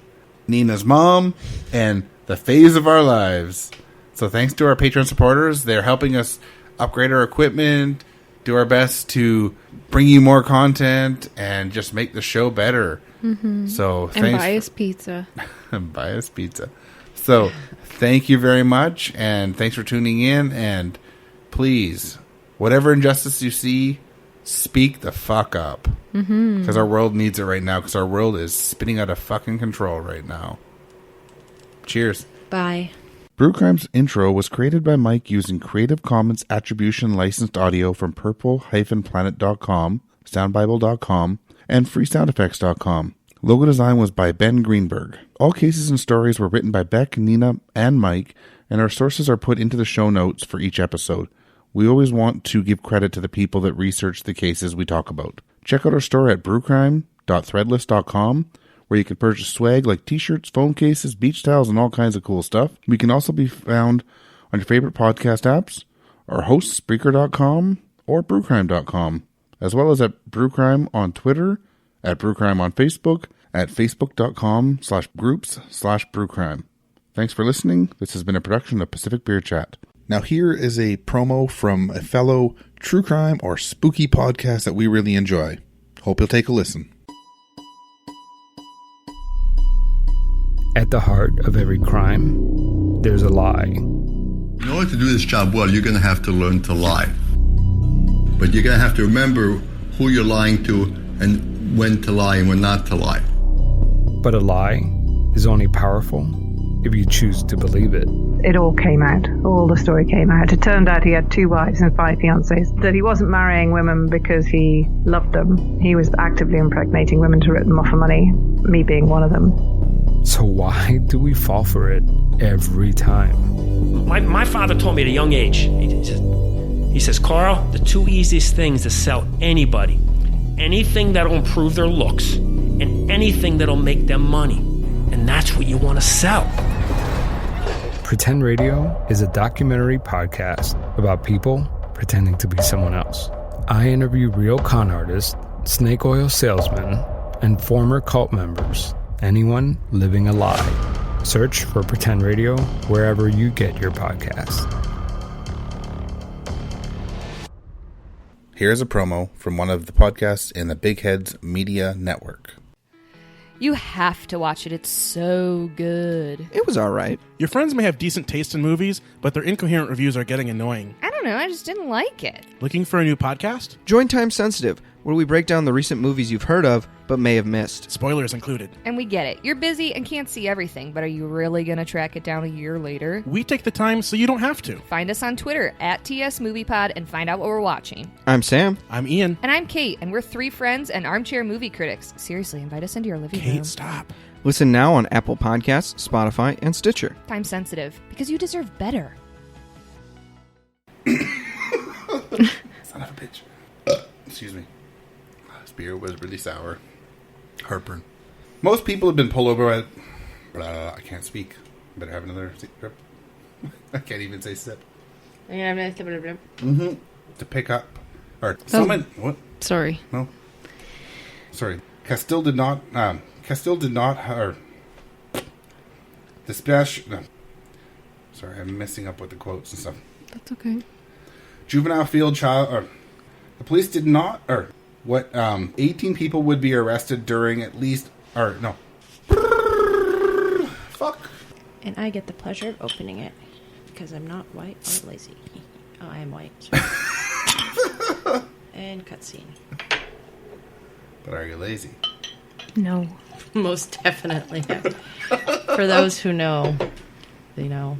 Nina's mom, and the phase of our lives. So thanks to our Patreon supporters. They're helping us upgrade our equipment, do our best to bring you more content, and just make the show better. So And thanks buy us pizza. buy us pizza. So thank you very much, and thanks for tuning in. And please, whatever injustice you see, speak the fuck up. Because our world needs it right now, because our world is spinning out of fucking control right now. Cheers. Bye. Brewcrime's intro was created by Mike using Creative Commons Attribution licensed audio from purple-planet.com, soundbible.com, and freesoundeffects.com. Logo design was by Ben Greenberg. All cases and stories were written by Beck, Nina, and Mike, and our sources are put into the show notes for each episode. We always want to give credit to the people that research the cases we talk about. Check out our store at brewcrime.threadless.com, where you can purchase swag like t-shirts, phone cases, beach towels, and all kinds of cool stuff. We can also be found on your favorite podcast apps, our hosts, Spreaker.com, or brewcrime.com, as well as at Brewcrime on Twitter, at Brewcrime on Facebook, at facebook.com/groups/Brewcrime. Thanks for listening. This has been a production of Pacific Beer Chat. Now here is a promo from a fellow true crime or spooky podcast that we really enjoy. Hope you'll take a listen. At the heart of every crime, there's a lie. In order to do this job well, you're going to have to learn to lie. But you're going to have to remember who you're lying to and when to lie and when not to lie. But a lie is only powerful if you choose to believe it. It all came out. All the story came out. It turned out he had 2 wives and 5 fiancés. That he wasn't marrying women because he loved them. He was actively impregnating women to rip them off for money, me being one of them. So why do we fall for it every time? My father told me at a young age, he says, Carl, the 2 easiest things to sell anybody, anything that'll improve their looks and anything that'll make them money. And that's what you want to sell. Pretend Radio is a documentary podcast about people pretending to be someone else. I interview real con artists, snake oil salesmen, and former cult members. Anyone living a lie. Search for Pretend Radio wherever you get your podcasts. Here's a promo from one of the podcasts in the Big Heads Media Network. You have to watch it. It's so good. It was all right. Your friends may have decent taste in movies, but their incoherent reviews are getting annoying. I don't know. I just didn't like it. Looking for a new podcast? Join Time Sensitive, where we break down the recent movies you've heard of, but may have missed. Spoilers included. And we get it. You're busy and can't see everything, but are you really going to track it down a year later? We take the time so you don't have to. Find us on Twitter at TSMoviePod and find out what we're watching. I'm Sam. I'm Ian. And I'm Kate, and we're 3 friends and armchair movie critics. Seriously, invite us into your living room. Kate, stop. Listen now on Apple Podcasts, Spotify, and Stitcher. Time sensitive, because you deserve better. Son of a bitch. Excuse me. This beer was really sour. Heartburn. Most people have been pulled over at... I can't speak. Better have another sip. I can't even say sip. Mm-hmm. To pick up. Or someone... What? Sorry. No. Sorry. Castile did not... Or... Dispatch... No. Sorry, I'm messing up with the quotes and stuff. That's okay. Juvenile field child... Or, the police did not... Or... What, 18 people would be arrested during at least, or, no. Fuck. And I get the pleasure of opening it, because I'm not white or lazy. Oh, I am white. And cutscene. But are you lazy? No. Most definitely. For those who know, they know.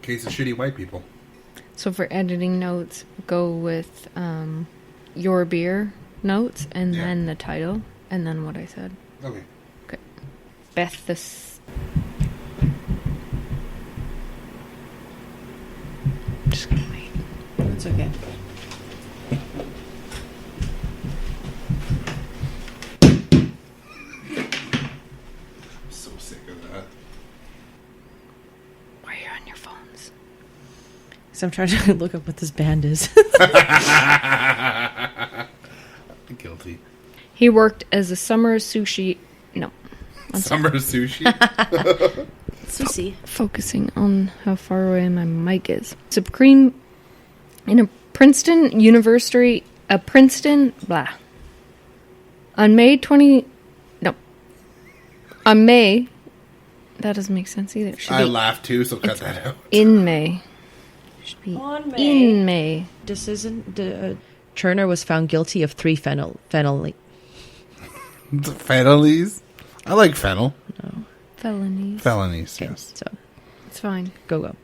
Case of shitty white people. So for editing notes, go with, your beer notes, and then the title, and then what I said. Okay. Okay. Beth, this... Just gonna wait. That's okay. I'm so sick of that. Why are you on your phones? Because I'm trying to look up what this band is. Guilty. He worked as a summer sushi... No. Summer sushi? Sushi. Focusing on how far away my mic is. Supreme... In a Princeton University... A Princeton... Blah. On May 20... No. On May... That doesn't make sense either. I laughed too, so cut that out. In May. Should be on May. In May. This isn't... Turner was found guilty of 3 felonies. I like fennel. No. Felonies. Felonies, okay, yes. So, It's fine. Go.